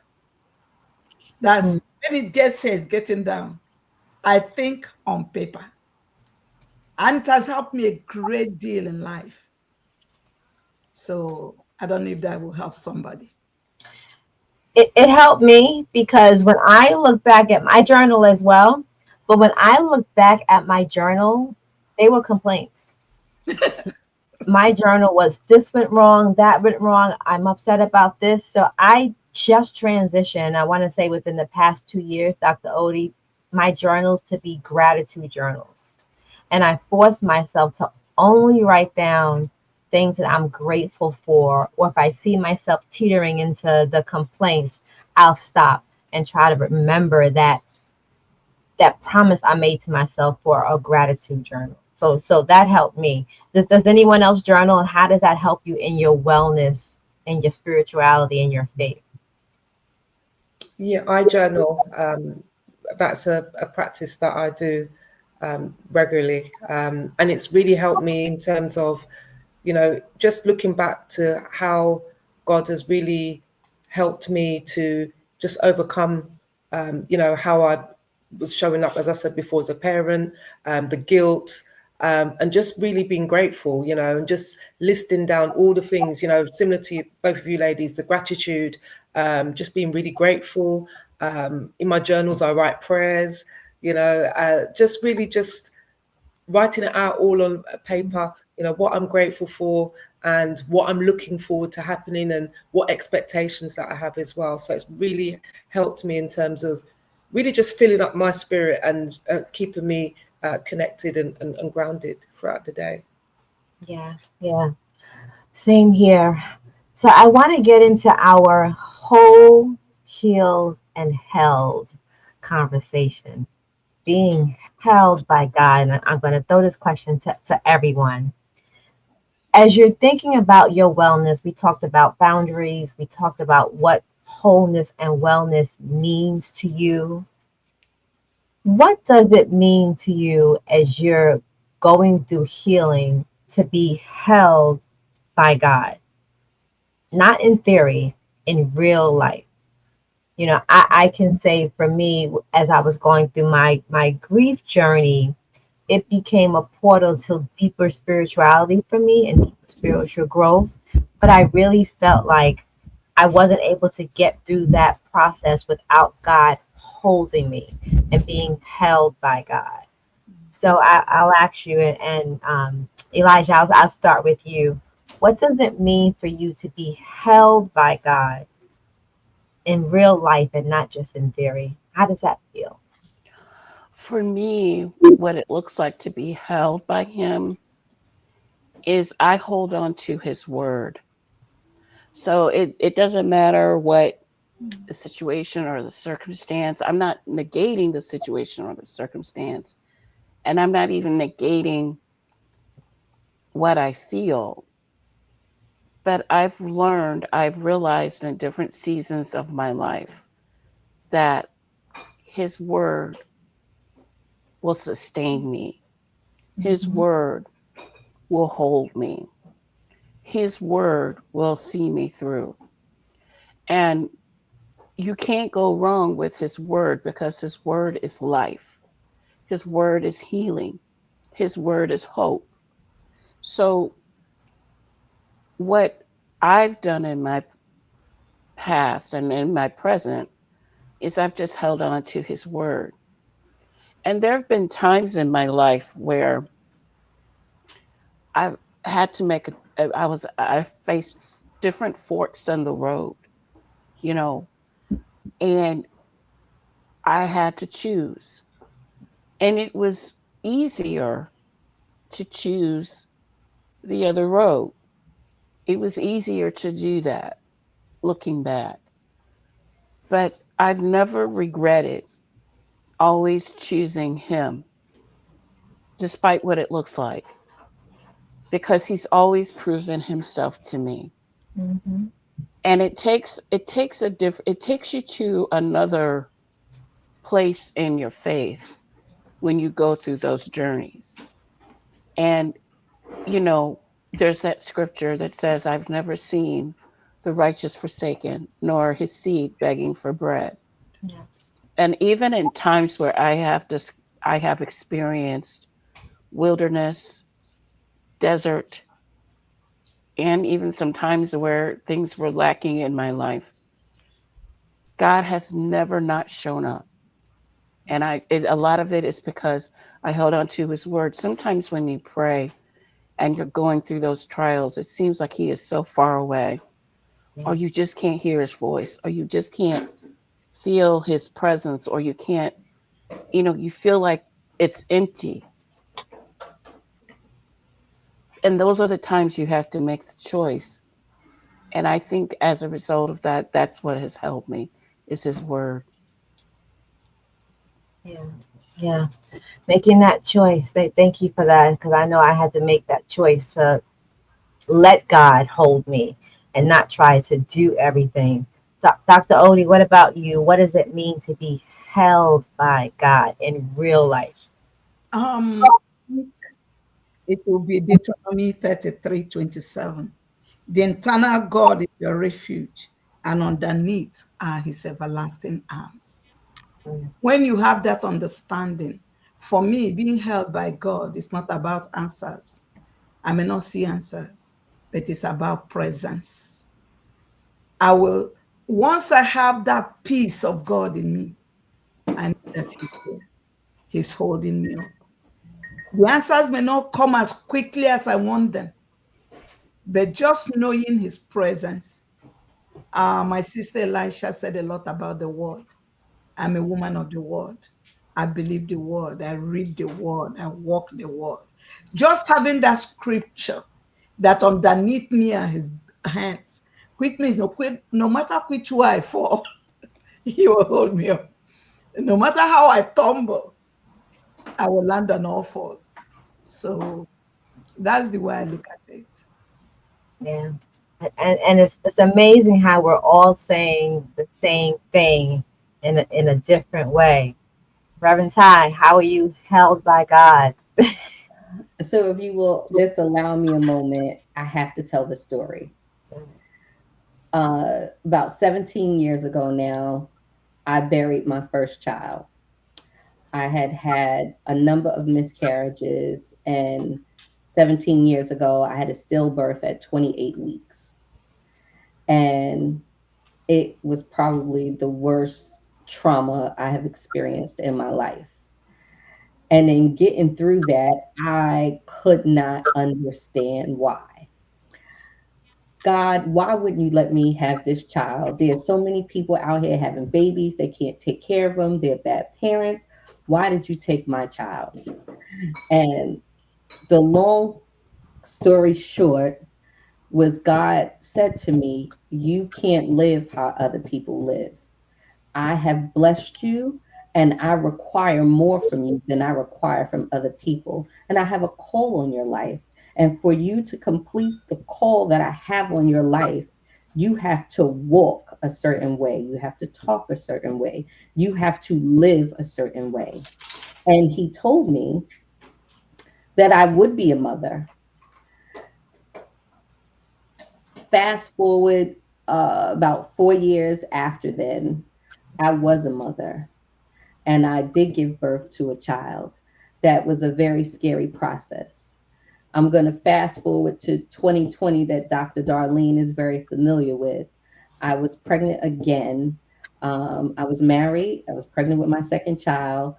That's when it gets here, it's getting down. I think on paper. And it has helped me a great deal in life. So I don't know if that will help somebody. It helped me because when I look back at my journal as well, but when I look back at my journal, they were complaints. My journal was, this went wrong, that went wrong, I'm upset about this. So I just transitioned, I want to say within the past 2 years, Dr. Oti, my journals to be gratitude journals. And I forced myself to only write down things that I'm grateful for, or if I see myself teetering into the complaints, I'll stop and try to remember that promise I made to myself for a gratitude journal. So that helped me. Does anyone else journal, and how does that help you in your wellness and your spirituality and your faith? Yeah, I journal. That's a practice that I do regularly. And it's really helped me in terms of, just looking back to how God has really helped me to just overcome, how I was showing up, as I said before, as a parent, the guilt, and just really being grateful, and just listing down all the things, similar to both of you ladies, the gratitude, just being really grateful. In my journals, I write prayers, just really just writing it out all on paper, what I'm grateful for and what I'm looking forward to happening and what expectations that I have as well. So it's really helped me in terms of really just filling up my spirit and keeping me connected and grounded throughout the day. Yeah. Same here. So I want to get into our whole, healed, and held conversation. Being held by God. And I'm going to throw this question to everyone. As you're thinking about your wellness, we talked about boundaries, we talked about what wholeness and wellness means to you. What does it mean to you as you're going through healing to be held by God? Not in theory, in real life. I can say for me, as I was going through my grief journey, it became a portal to deeper spirituality for me and deeper spiritual growth. But I really felt like I wasn't able to get through that process without God holding me and being held by God. So I'll ask you, and Elijah, I'll start with you. What does it mean for you to be held by God in real life and not just in theory? How does that feel? For me, what it looks like to be held by him is I hold on to his word. So it doesn't matter what the situation or the circumstance. I'm not negating the situation or the circumstance. And I'm not even negating what I feel. But I've realized in different seasons of my life that His word will sustain me. His Mhm. word will hold me. His word will see me through. And you can't go wrong with His word because His word is life. His word is healing. His word is hope. So, what I've done in my past and in my present is I've just held on to His word. And there have been times in my life where I've had to I faced different forks in the road, you know, and I had to choose. And it was easier to choose the other road. It was easier to do that looking back. But I've never regretted always choosing Him, despite what it looks like, because He's always proven Himself to me. Mhm. And it takes you to another place in your faith when you go through those journeys. And you know, there's that scripture that says, I've never seen the righteous forsaken, nor his seed begging for bread. Yes. And even in times where I have experienced wilderness, desert, and even some times where things were lacking in my life, God has never not shown up. And a lot of it is because I held on to His word. Sometimes when you pray and you're going through those trials, it seems like He is so far away, Yeah. or you just can't hear His voice, or you just can't feel His presence, or you can't, you feel like it's empty. And those are the times you have to make the choice. And I think as a result of that, that's what has helped me is His word. Yeah. Yeah. Making that choice. Thank you for that, because I know I had to make that choice to let God hold me and not try to do everything. Dr. Oti, what about you? What does it mean to be held by God in real life? Um, it will be Deuteronomy 33:27. The eternal God is your refuge, and underneath are His everlasting arms. Mm. When you have that understanding, for me, being held by God is not about answers. I may not see answers, but it's about presence. I will, once I have that peace of God in me, I know that He's there. He's holding me up. The answers may not come as quickly as I want them, but just knowing His presence. My sister Elisha said a lot about the word. I'm a woman of the word. I believe the word. I read the word. I walk the word. Just having that scripture that underneath me are His hands, which means no matter which way I fall, He will hold me up. No matter how I tumble, I will land on all fours. So that's the way I look at it. Yeah. And it's amazing how we're all saying the same thing in a different way. Reverend Ty, how are you held by God? So if you will just allow me a moment, I have to tell the story. About 17 years ago now, I buried my first child. I had had a number of miscarriages, and 17 years ago, I had a stillbirth at 28 weeks. And it was probably the worst trauma I have experienced in my life. And in getting through that, I could not understand why. God, why wouldn't you let me have this child? There's so many people out here having babies. They can't take care of them. They're bad parents. Why did you take my child? And the long story short was God said to me, you can't live how other people live. I have blessed you and I require more from you than I require from other people. And I have a call on your life. And for you to complete the call that I have on your life, you have to walk a certain way. You have to talk a certain way. You have to live a certain way. And he told me that I would be a mother. Fast forward about 4 years after then, I was a mother and I did give birth to a child. That was a very scary process. I'm going to fast forward to 2020 that Dr. Darlene is very familiar with. I was pregnant again. I was married. I was pregnant with my second child,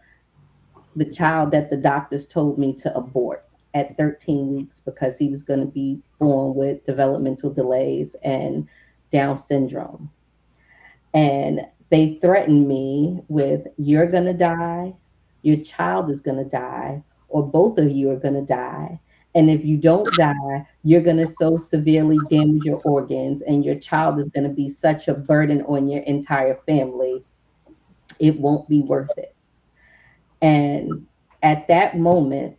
the child that the doctors told me to abort at 13 weeks because he was going to be born with developmental delays and Down syndrome. And they threatened me with, you're going to die, your child is going to die, or both of you are going to die. And if you don't die, you're going to so severely damage your organs, and your child is going to be such a burden on your entire family, it won't be worth it. And at that moment,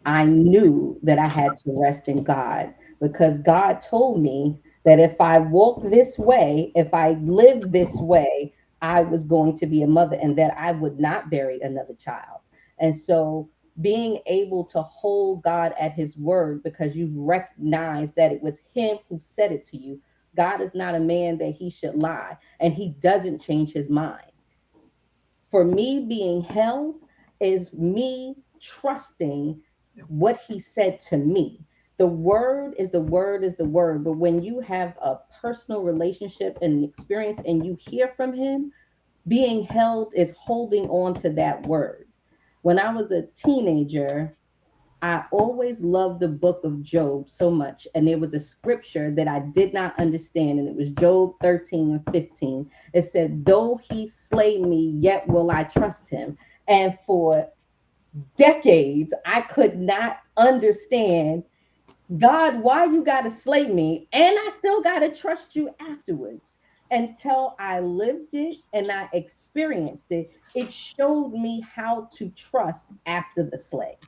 I knew that I had to rest in God, because God told me that if I walk this way, if I live this way, I was going to be a mother and that I would not bury another child. And so being able to hold God at his word, because you've recognized that it was him who said it to you. God is not a man that he should lie, and he doesn't change his mind. For me, being held is me trusting what he said to me. The word is the word is the word. But when you have a personal relationship and experience and you hear from him, being held is holding on to that word. When I was a teenager, I always loved the book of Job so much. And there was a scripture that I did not understand, and it was Job 13 and 15. It said, though he slay me, yet will I trust him. And for decades, I could not understand, God, why you got to slay me? And I still got to trust you afterwards. Until I lived it and I experienced it, it showed me how to trust after the slay.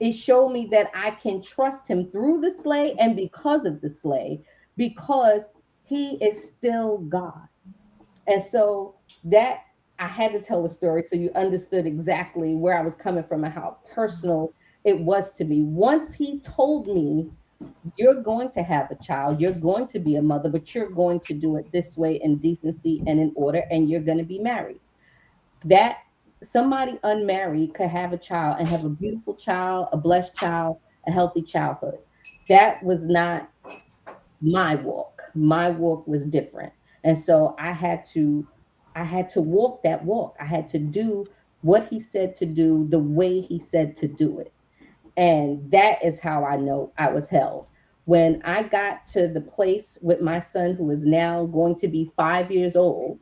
It showed me that I can trust him through the slay and because of the slay, because he is still God. And so that, I had to tell the story so you understood exactly where I was coming from and how personal it was to me. Once he told me, you're going to have a child, you're going to be a mother, but you're going to do it this way in decency and in order, and you're going to be married. That somebody unmarried could have a child and have a beautiful child, a blessed child, a healthy childhood. That was not my walk. My walk was different. And so I had to walk that walk. I had to do what he said to do the way he said to do it. And that is how I know I was held. When I got to the place with my son, who is now going to be 5 years old,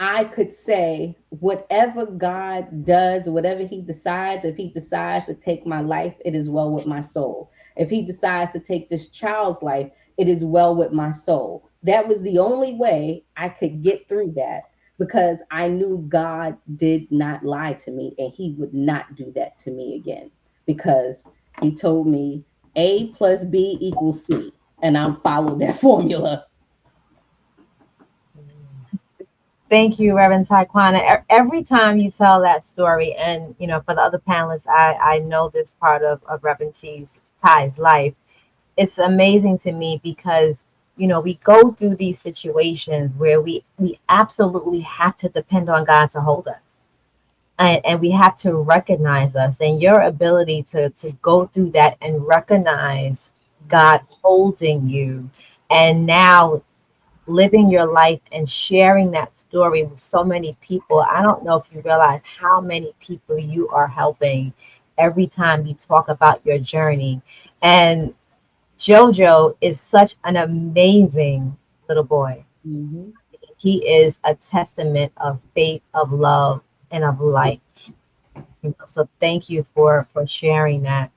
I could say, whatever God does, whatever he decides, if he decides to take my life, it is well with my soul. If he decides to take this child's life, it is well with my soul. That was the only way I could get through that, because I knew God did not lie to me and he would not do that to me again, because he told me A plus B equals C, and I followed that formula. Thank you, Reverend Taekwana. Every time you tell that story, and for the other panelists, I know this part of Reverend Ty's life. It's amazing to me because we go through these situations where we absolutely have to depend on God to hold us. And we have to recognize us, and your ability to go through that and recognize God holding you, and now living your life and sharing that story with so many people. I don't know if you realize how many people you are helping every time you talk about your journey. And Jojo is such an amazing little boy. Mm-hmm. He is a testament of faith, of love, and of light. So thank you for sharing that.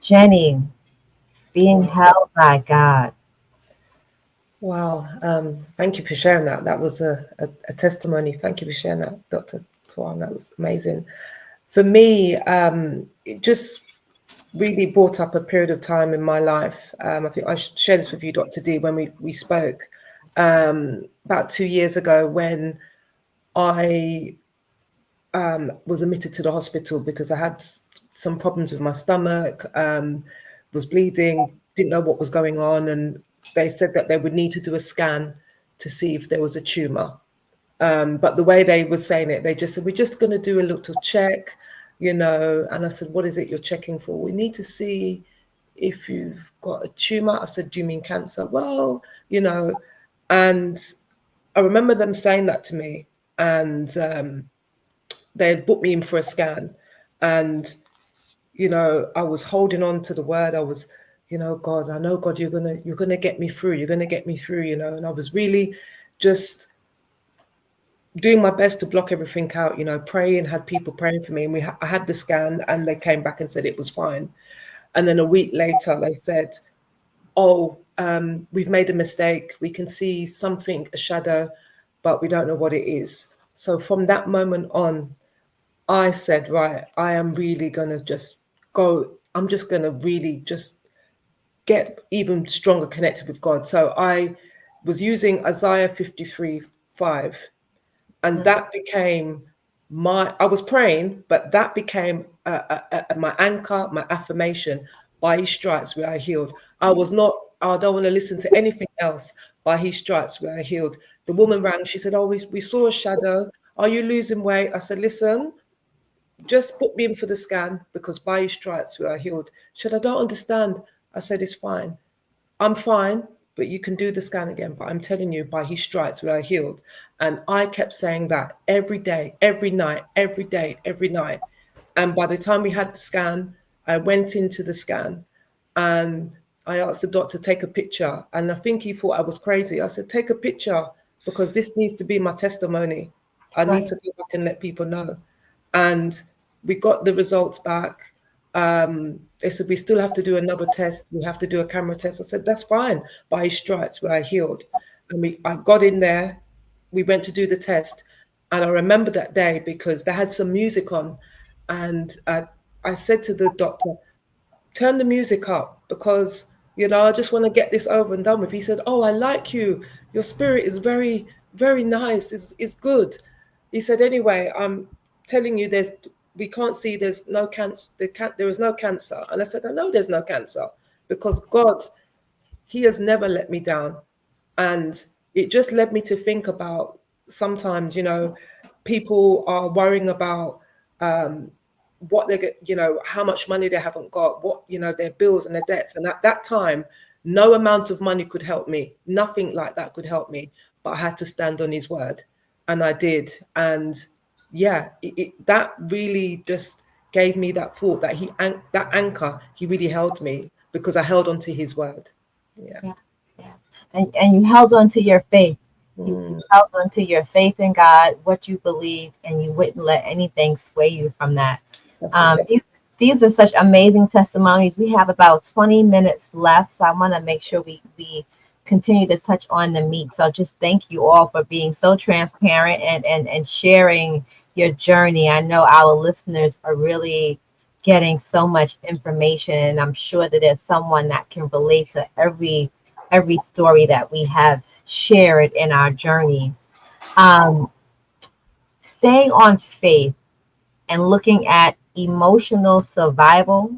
Jenny, being held by God. Wow. Thank you for sharing that. That was a testimony. Thank you for sharing that, Dr. Tuan. That was amazing. For me, it just really brought up a period of time in my life. I think I shared this with you, Dr. D, when we spoke about 2 years ago, when I was admitted to the hospital because I had some problems with my stomach, was bleeding, didn't know what was going on. And they said that they would need to do a scan to see if there was a tumor. But the way they were saying it, they just said, we're just going to do a little check, you know. And I said, what is it you're checking for? We need to see if you've got a tumor. I said, do you mean cancer? Well, you know. And I remember them saying that to me. And they had booked me in for a scan. And, you know, I was holding on to the word. I was, you know, God, I know, God, you're gonna get me through. You're gonna get me through, you know. And I was really just doing my best to block everything out, you know, praying, had people praying for me. And I had the scan, and they came back and said it was fine. And then a week later, they said, oh, we've made a mistake. We can see something, a shadow, but we don't know what it is. So from that moment on, I said, right, I am really going to just go. I'm just going to really just get even stronger connected with God. So I was using Isaiah 53:5. And that became I was praying, but that became my anchor, my affirmation. By his stripes we are healed. I don't want to listen to anything else. By his stripes we are healed. The woman rang, she said, oh, we saw a shadow. Are you losing weight? I said, listen, just put me in for the scan, because by his stripes we are healed. She said, I don't understand. I said, it's fine. I'm fine, but you can do the scan again. But I'm telling you, by his stripes we are healed. And I kept saying that every day, every night, every day, every night. And by the time we had the scan, I went into the scan and I asked the doctor to take a picture. And I think he thought I was crazy. I said, take a picture, because this needs to be my testimony. I need to go back and let people know. And we got the results back. They said, we still have to do another test. We have to do a camera test. I said, that's fine. By his stripes we are healed. And I got in there. We went to do the test. And I remember that day because they had some music on. And I said to the doctor, turn the music up, because, you know, I just want to get this over and done with. He said, oh, I like you. Your spirit is very, very nice. It's good. He said, anyway, I'm telling you, we can't see, there's no cancer. There is no cancer. And I said, I know there's no cancer, because God, he has never let me down. And it just led me to think about, sometimes, you know, people are worrying about what they get, you know, how much money they haven't got, what, you know, their bills and their debts. And at that time, no amount of money could help me. Nothing like that could help me. But I had to stand on his word. And I did. And yeah, that really just gave me that thought that that anchor, he really held me, because I held on to his word. Yeah. And you held on to your faith. You held on to your faith in God, what you believed, and you wouldn't let anything sway you from that. These are such amazing testimonies. We have about 20 minutes left, so I want to make sure we continue to touch on the meat. So just thank you all for being so transparent and sharing your journey. I know our listeners are really getting so much information, and I'm sure that there's someone that can relate to every story that we have shared in our journey. Staying on faith and looking at emotional survival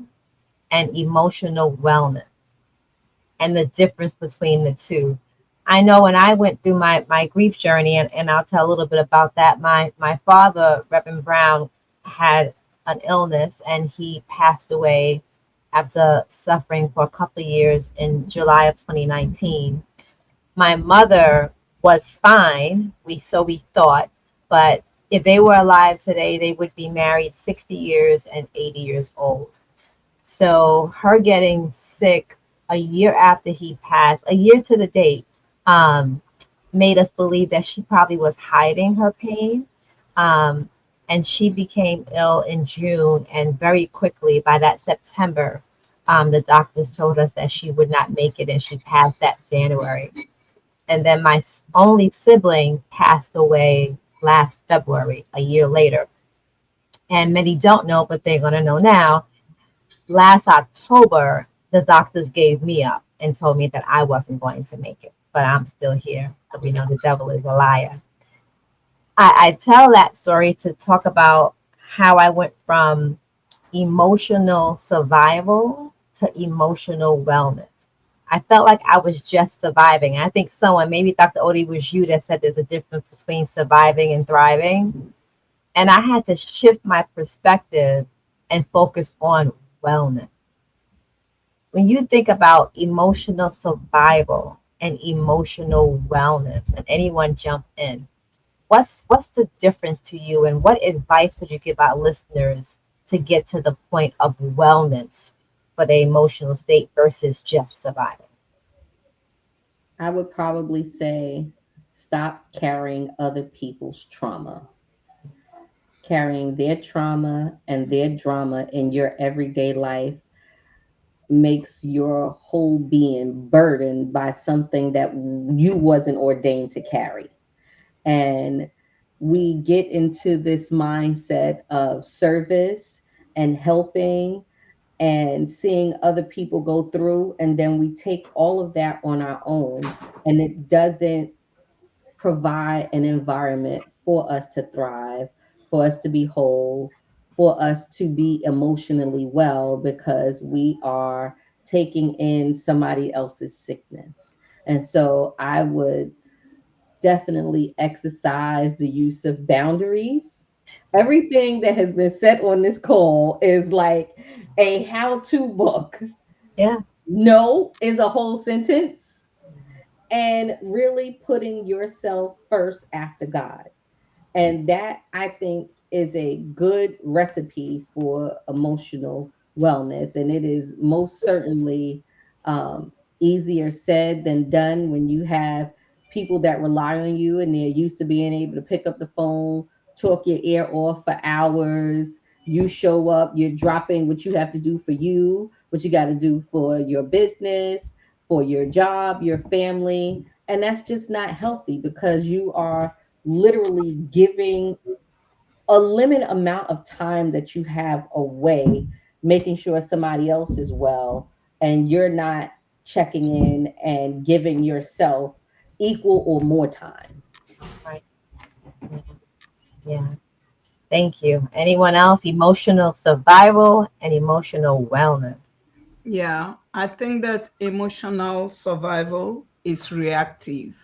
and emotional wellness and the difference between the two. I know when I went through my grief journey, and I'll tell a little bit about that, my father, Reverend Brown, had an illness, and he passed away after suffering for a couple of years in July of 2019. My mother was fine, so we thought, but if they were alive today, they would be married 60 years and 80 years old. So her getting sick a year after he passed, a year to the date, made us believe that she probably was hiding her pain. And she became ill in June, and very quickly, by that September, the doctors told us that she would not make it, and she passed that January. And then my only sibling passed away last February, a year later. And many don't know, but they're going to know now. last October, the doctors gave me up and told me that I wasn't going to make it, but I'm still here. So we know the devil is a liar. I tell that story to talk about how I went from emotional survival to emotional wellness. I felt like I was just surviving. I think someone, maybe Dr. Oti was you, that said there's a difference between surviving and thriving. And I had to shift my perspective and focus on wellness. When you think about emotional survival and emotional wellness, and anyone jump in, what's the difference to you, and what advice would you give our listeners to get to the point of wellness for the emotional state versus just surviving? I would probably say stop carrying other people's trauma. Carrying their trauma and their drama in your everyday life makes your whole being burdened by something that you wasn't ordained to carry. And we get into this mindset of service and helping and seeing other people go through, and then we take all of that on our own, and it doesn't provide an environment for us to thrive, for us to be whole, for us to be emotionally well, because we are taking in somebody else's sickness. And so I would definitely exercise the use of boundaries. Everything that has been said on this call is like a how to book. Yeah. No is a whole sentence, and really putting yourself first after God. And that, I think, is a good recipe for emotional wellness. And it is most certainly easier said than done when you have people that rely on you and they're used to being able to pick up the phone, talk your ear off for hours. You show up, you're dropping what you have to do for you, what you got to do for your business, for your job, your family. And that's just not healthy, because you are literally giving a limited amount of time that you have away, making sure somebody else is well, and you're not checking in and giving yourself equal or more time. Right. Yeah. Yeah. Thank you. Anyone else? Emotional survival and emotional wellness. Yeah, I think that emotional survival is reactive,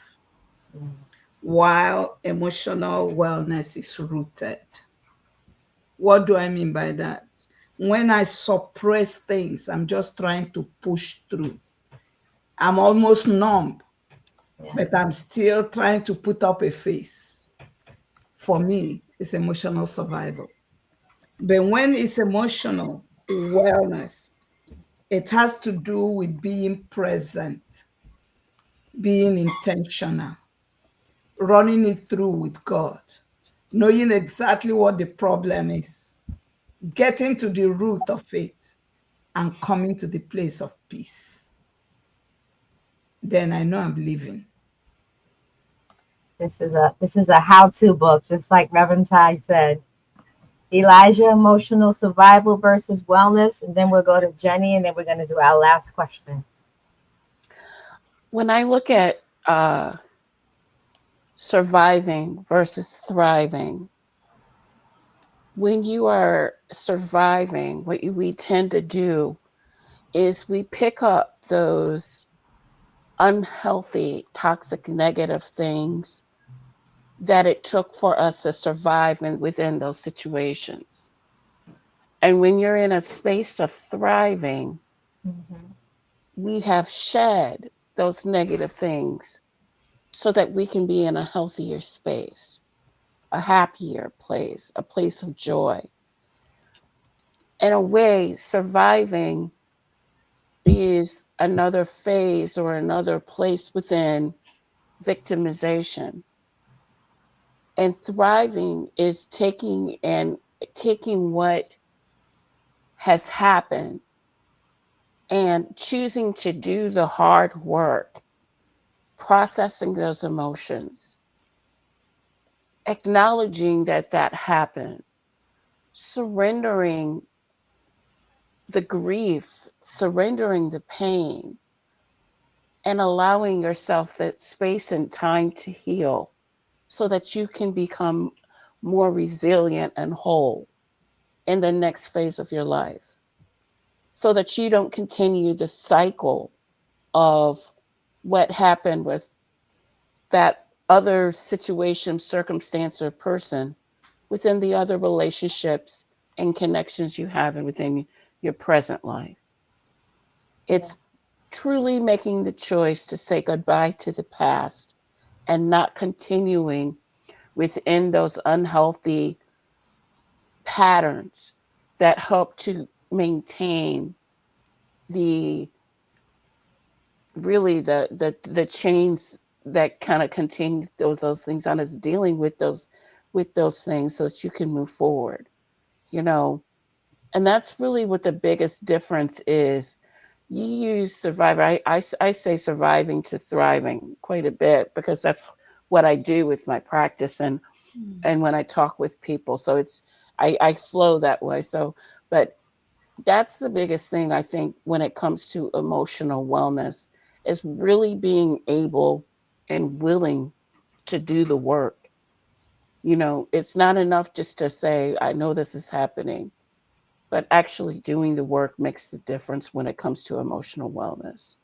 Mm. while emotional wellness is rooted. What do I mean by that? When I suppress things, I'm just trying to push through. I'm almost numb, Yeah. but I'm still trying to put up a face. For me, it's emotional survival. But when it's emotional wellness, it has to do with being present, being intentional, running it through with God, knowing exactly what the problem is, getting to the root of it, and coming to the place of peace. Then I know I'm living. This is a how-to book, just like Reverend Tan said. Elijah, emotional survival versus wellness, and then we'll go to Jenny, and then we're going to do our last question. When I look at surviving versus thriving, when you are surviving, we tend to do is we pick up those unhealthy, toxic, negative things that it took for us to survive within those situations. And when you're in a space of thriving, Mm-hmm. we have shed those negative things so that we can be in a healthier space, a happier place, a place of joy. In a way, surviving is another phase or another place within victimization. And thriving is taking what has happened and choosing to do the hard work, processing those emotions, acknowledging that that happened, surrendering the grief, surrendering the pain, and allowing yourself that space and time to heal so that you can become more resilient and whole in the next phase of your life, so that you don't continue the cycle of what happened with that other situation, circumstance, or person within the other relationships and connections you have within your present life. It's truly making the choice to say goodbye to the past and not continuing within those unhealthy patterns that help to maintain the really the chains that kind of continue those things on, is dealing with those things so that you can move forward, you know. And that's really what the biggest difference is. You use survivor. I say surviving to thriving quite a bit, because that's what I do with my practice and when I talk with people. So I flow that way. So, but that's the biggest thing I think when it comes to emotional wellness, is really being able and willing to do the work. You know, it's not enough just to say, I know this is happening, but actually doing the work makes the difference when it comes to emotional wellness.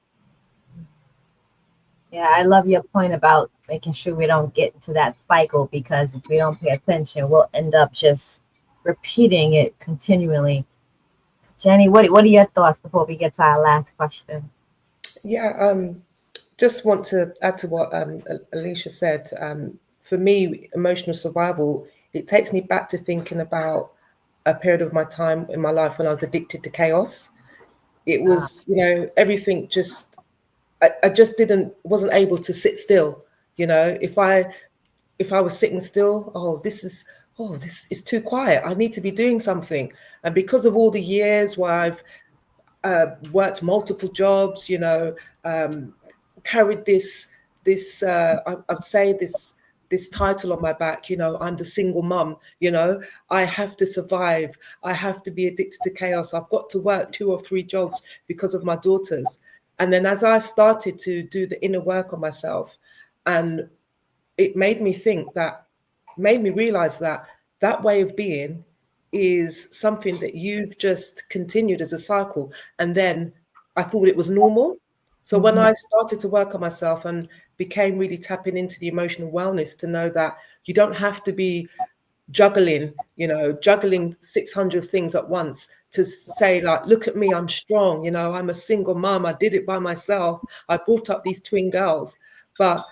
Yeah, I love your point about making sure we don't get into that cycle, because if we don't pay attention, we'll end up just repeating it continually. Jenny, what are your thoughts before we get to our last question? Yeah, just want to add to what Alicia said. For me, emotional survival, it takes me back to thinking about a period of my time in my life when I was addicted to chaos. It was, everything just, I just wasn't able to sit still. If I was sitting still, this is too quiet. I need to be doing something. And because of all the years where I've worked multiple jobs, carried I'd say this title on my back, I'm the single mum, I have to survive. I have to be addicted to chaos. I've got to work 2 or 3 jobs because of my daughters. And then as I started to do the inner work on myself, and it made me realize that way of being is something that you've just continued as a cycle. And then I thought it was normal. So when I started to work on myself and became really tapping into the emotional wellness, to know that you don't have to be juggling 600 things at once, to say, like, look at me, I'm strong, I'm a single mom, I did it by myself, I brought up these twin girls. But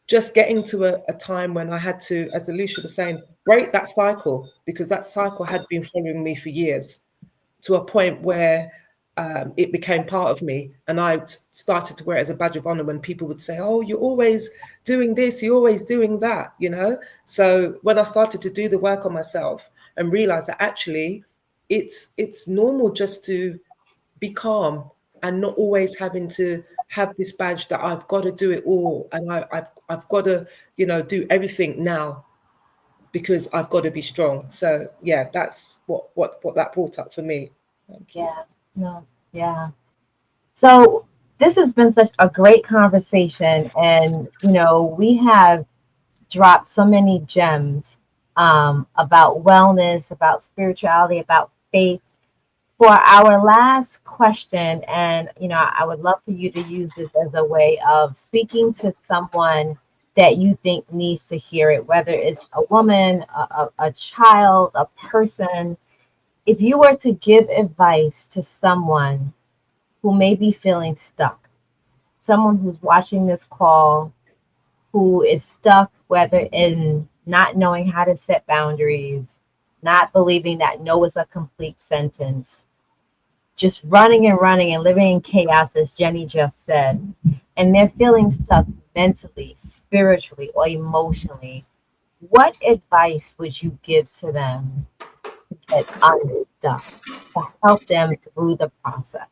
just getting to a time when I had to, as Alicia was saying, break that cycle, because that cycle had been following me for years, to a point where it became part of me. And I started to wear it as a badge of honor when people would say, oh, you're always doing this, you're always doing that, So when I started to do the work on myself and realize that actually it's normal just to be calm and not always having to have this badge that I've got to do it all, and I've got to do everything now because I've got to be strong. So yeah, that's what that brought up for me. Thank you. Yeah, no, yeah. So this has been such a great conversation, and we have dropped so many gems about wellness, about spirituality, about faith. For our last question, and I would love for you to use this as a way of speaking to someone that you think needs to hear it, whether it's a woman, a child, a person. If you were to give advice to someone who may be feeling stuck, someone who's watching this call, who is stuck, whether in not knowing how to set boundaries, not believing that no is a complete sentence, just running and living in chaos, as Jenny just said, and they're feeling stuck mentally, spiritually, or emotionally, what advice would you give to them to get unstuck, to help them through the process?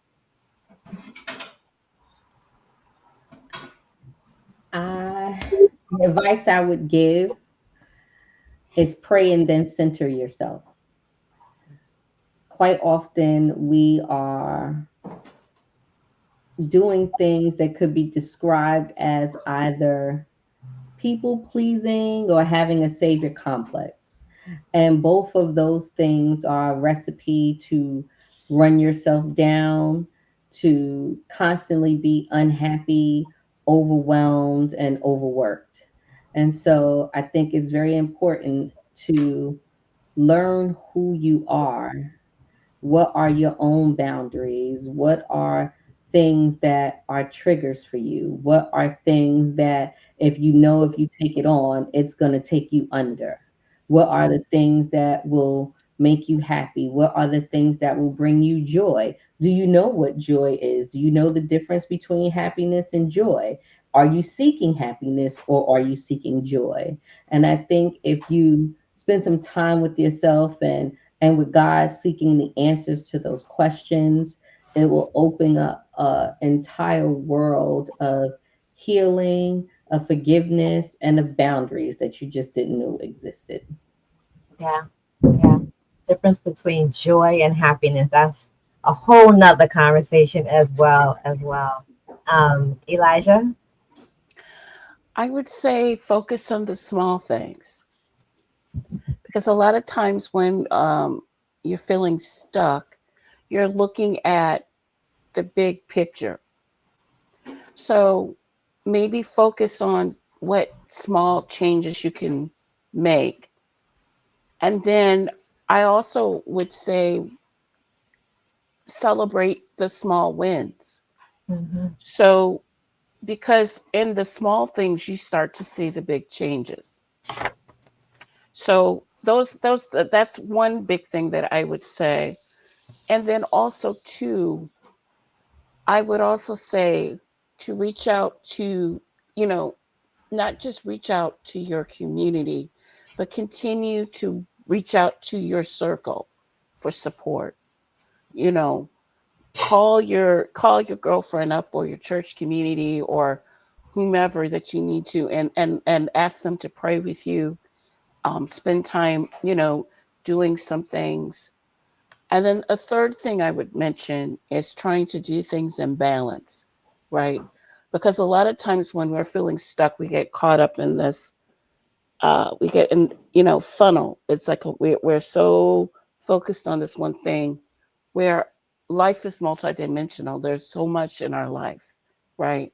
The advice I would give is pray and then center yourself. quite often we are doing things that could be described as either people pleasing or having a savior complex. And both of those things are a recipe to run yourself down, to constantly be unhappy, overwhelmed, and overworked. And so I think it's very important to learn who you are. What are your own boundaries? What are things that are triggers for you? What are things that, if you know, if you take it on, it's going to take you under? What are the things that will make you happy? What are the things that will bring you joy? Do you know what joy is? Do you know the difference between happiness and joy? Are you seeking happiness or are you seeking joy? And I think if you spend some time with yourself and with God seeking the answers to those questions, it will open up an entire world of healing, of forgiveness, and of boundaries that you just didn't know existed. Yeah, yeah. Difference between joy and happiness. That's a whole nother conversation as well, as well. Elijah? I would say focus on the small things, because a lot of times when you're feeling stuck, you're looking at the big picture. So maybe focus on what small changes you can make. And then I also would say celebrate the small wins. Mm-hmm. So, because in the small things, you start to see the big changes. So, that's one big thing that I would say. And then also, too, I would also say to reach out to, you know, not just reach out to your community, but continue to reach out to your circle for support. You know, call your girlfriend up, or your church community, or whomever that you need to, and ask them to pray with you. Spend time, doing some things. And then a third thing I would mention is trying to do things in balance, right? Because a lot of times when we're feeling stuck, we get caught up in this. We get in, funnel. It's like we're so focused on this one thing, where life is multidimensional. There's so much in our life, right?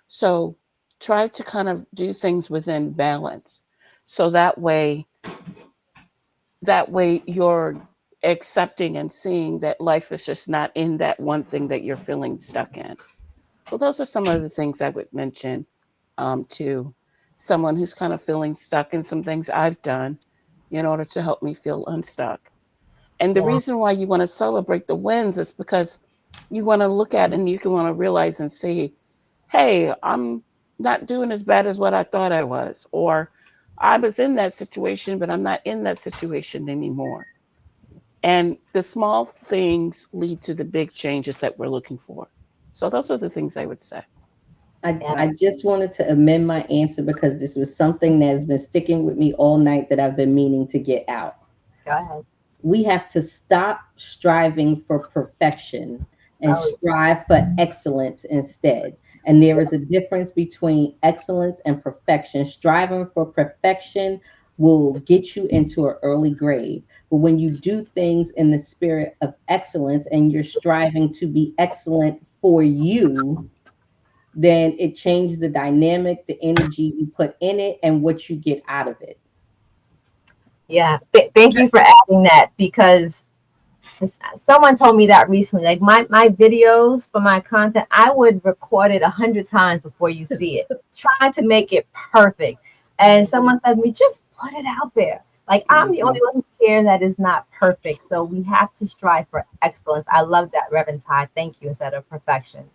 So try to kind of do things within balance. So that way you're accepting and seeing that life is just not in that one thing that you're feeling stuck in. So those are some of the things I would mention to someone who's kind of feeling stuck, in some things I've done in order to help me feel unstuck. And the Yeah, reason why you want to celebrate the wins is because you want to look at it and you can want to realize and see, hey, I'm not doing as bad as what I thought I was, or I was in that situation, but I'm not in that situation anymore. And the small things lead to the big changes that we're looking for. So those are the things I would say. yeah. I just wanted to amend my answer because this was something that has been sticking with me all night that I've been meaning to get out. Go ahead. We have to stop striving for perfection and Oh, strive for excellence instead. And there is a difference between excellence and perfection. Striving for perfection will get you into an early grave. But when you do things in the spirit of excellence and you're striving to be excellent for you, then it changes the dynamic, the energy you put in it, and what you get out of it. yeah. Thank you for adding that, because someone told me that recently. Like my videos for my content, I would record it 100 times before you see it, trying to make it perfect. And someone said to me, just put it out there. Like, I'm the only one who cares that is not perfect. So we have to strive for excellence. I love that, Reverend Ty. Thank you, instead of perfection.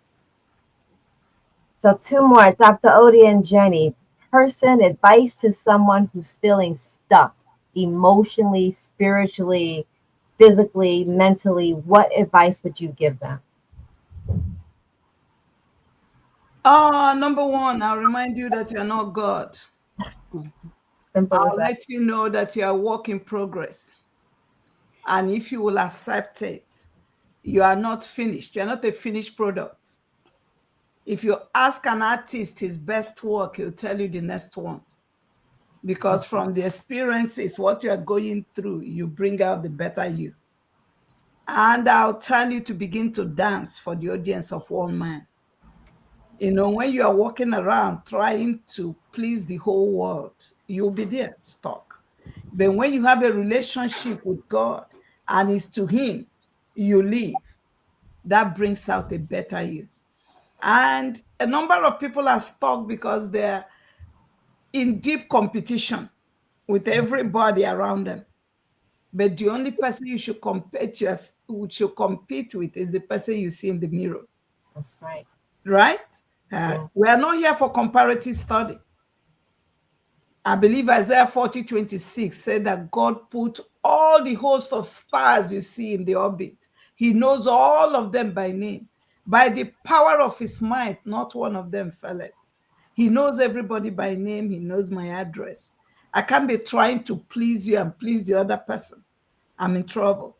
So two more, Dr. Oti and Jenny. Person advice to someone who's feeling stuck emotionally, spiritually, physically, mentally. What advice would you give them? Number one, I'll remind you that you're not God. Mhm. Simple as I'll that. let you know that you are a work in progress. And if you will accept it, you are not finished. You are not a finished product. If you ask an artist his best work, he'll tell you the next one. Because from the experiences, what you are going through, you bring out the better you. And I'll tell you to begin to dance for the audience of one man. You know, when you are walking around trying to please the whole world, you'll be there stuck. But when you have a relationship with God and it's to Him you live, that brings out a better you. And a number of people are stuck because they're in deep competition with everybody around them. But the only person you should compete with is the person you see in the mirror. That's right. Right? Yeah. We are not here for comparative study. I believe Isaiah 40:26 said that God put all the host of stars you see in the orbit. He knows all of them by name. By the power of his might, not one of them felleth. He knows everybody by name. He knows my address. I can't be trying to please you and please the other person. I'm in trouble.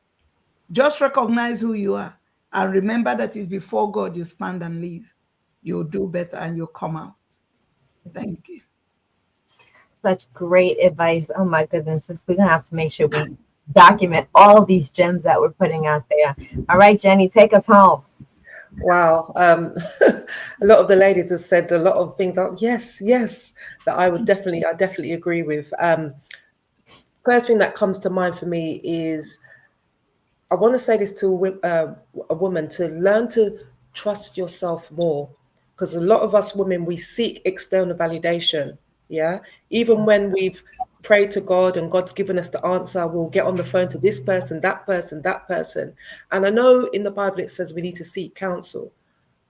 Just recognize who you are and remember that it's before God you stand and live. You'll do better and you'll come out. Thank you. Such great advice. Oh my goodness. We're going to have to make sure we document all of these gems that we're putting out there. All right, Jenny, take us home. Wow. A lot of the ladies have said a lot of things. Yes, that I definitely agree with. First thing that comes to mind for me is I want to say this to a woman, to learn to trust yourself more. Because a lot of us women, we seek external validation. Yeah. Even when we've prayed to God and God's given us the answer, we'll get on the phone to this person, that person, that person. And I know in the Bible it says we need to seek counsel.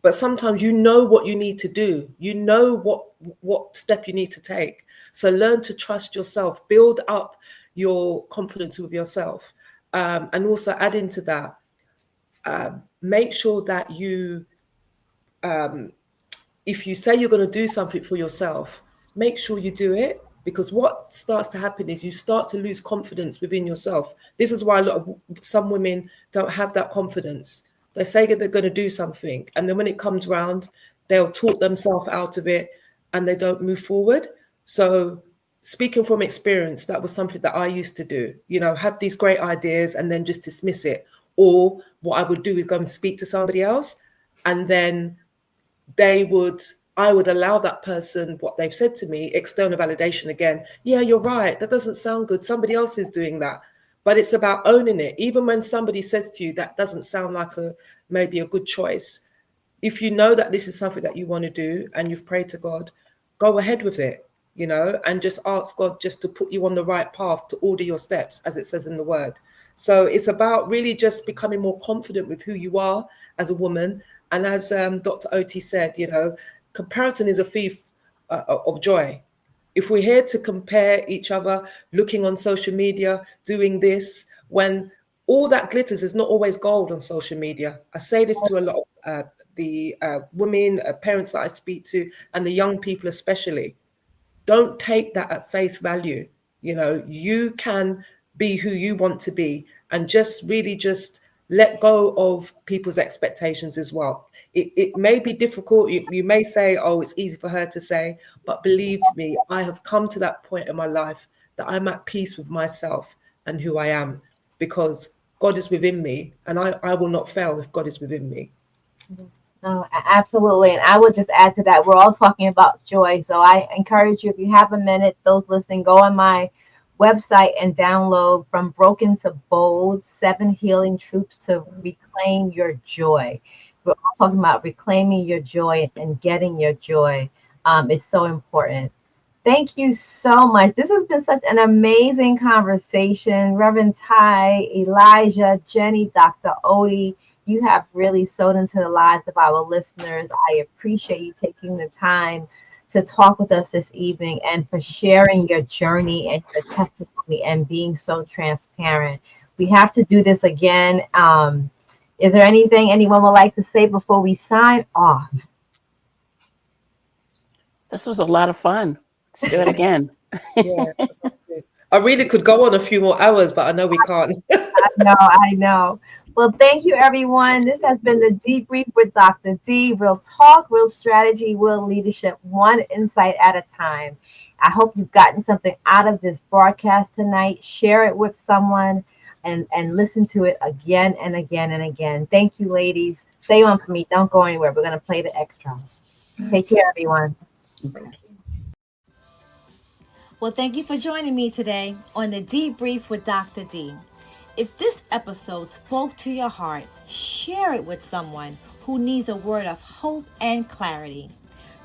But sometimes you know what you need to do. You know what step you need to take. So learn to trust yourself. Build up your confidence with yourself. And also add into that, make sure that you, if you say you're going to do something for yourself, make sure you do it. Because what starts to happen is you start to lose confidence within yourself. This is why some women don't have that confidence. They say that they're going to do something, and then when it comes round, they'll talk themselves out of it and they don't move forward. So speaking from experience, that was something that I used to do, have these great ideas and then just dismiss it. Or what I would do is go and speak to somebody else, and then I would allow that person, what they've said to me, external validation again. Yeah, you're right. That doesn't sound good. Somebody else is doing that. But it's about owning it. Even when somebody says to you, that doesn't sound like maybe a good choice. If you know that this is something that you want to do and you've prayed to God, go ahead with it, and just ask God just to put you on the right path, to order your steps, as it says in the word. So it's about really just becoming more confident with who you are as a woman. And as Dr. Oti said, comparison is a thief of joy. If we're here to compare each other, looking on social media, doing this, when all that glitters is not always gold on social media. I say this to a lot of the women, parents that I speak to, and the young people especially. Don't take that at face value. You can be who you want to be, and just really just let go of people's expectations as well. It may be difficult. You may say, oh, it's easy for her to say, but believe me, I have come to that point in my life that I'm at peace with myself and who I am, because God is within me, and I will not fail if God is within me. No, absolutely. And I would just add to that, we're all talking about joy. So I encourage you, if you have a minute, those listening, go on my website and download From Broken to Bold, 7 Healing Truths to Reclaim Your Joy. We're all talking about reclaiming your joy and getting your joy. It's so important. Thank you so much. This has been such an amazing conversation. Reverend Ty, Elijah, Jenny, Dr. Oti, you have really sewed into the lives of our listeners. I appreciate you taking the time to talk with us this evening and for sharing your journey and your testimony and being so transparent. We have to do this again. Is there anything anyone would like to say before we sign off? This was a lot of fun. Let's do it again. Yeah, I really could go on a few more hours, but I know we can't. I know. Well, thank you, everyone. This has been the Dee-Brief with Dr. D. Real talk, real strategy, real leadership, one insight at a time. I hope you've gotten something out of this broadcast tonight. Share it with someone and listen to it again and again and again. Thank you, ladies. Stay on for me. Don't go anywhere. We're going to play the extra. Take care, everyone. Thank you. Well, thank you for joining me today on the Dee-Brief with Dr. D. If this episode spoke to your heart, share it with someone who needs a word of hope and clarity.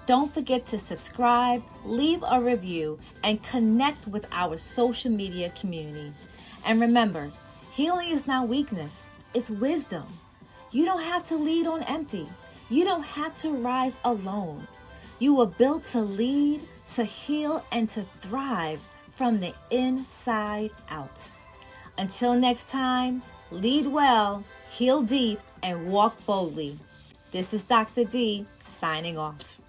Don't forget to subscribe, leave a review, and connect with our social media community. And remember, healing is not weakness, it's wisdom. You don't have to lead on empty. You don't have to rise alone. You were built to lead, to heal, and to thrive from the inside out. Until next time, lead well, heal deep, and walk boldly. This is Dr. D signing off.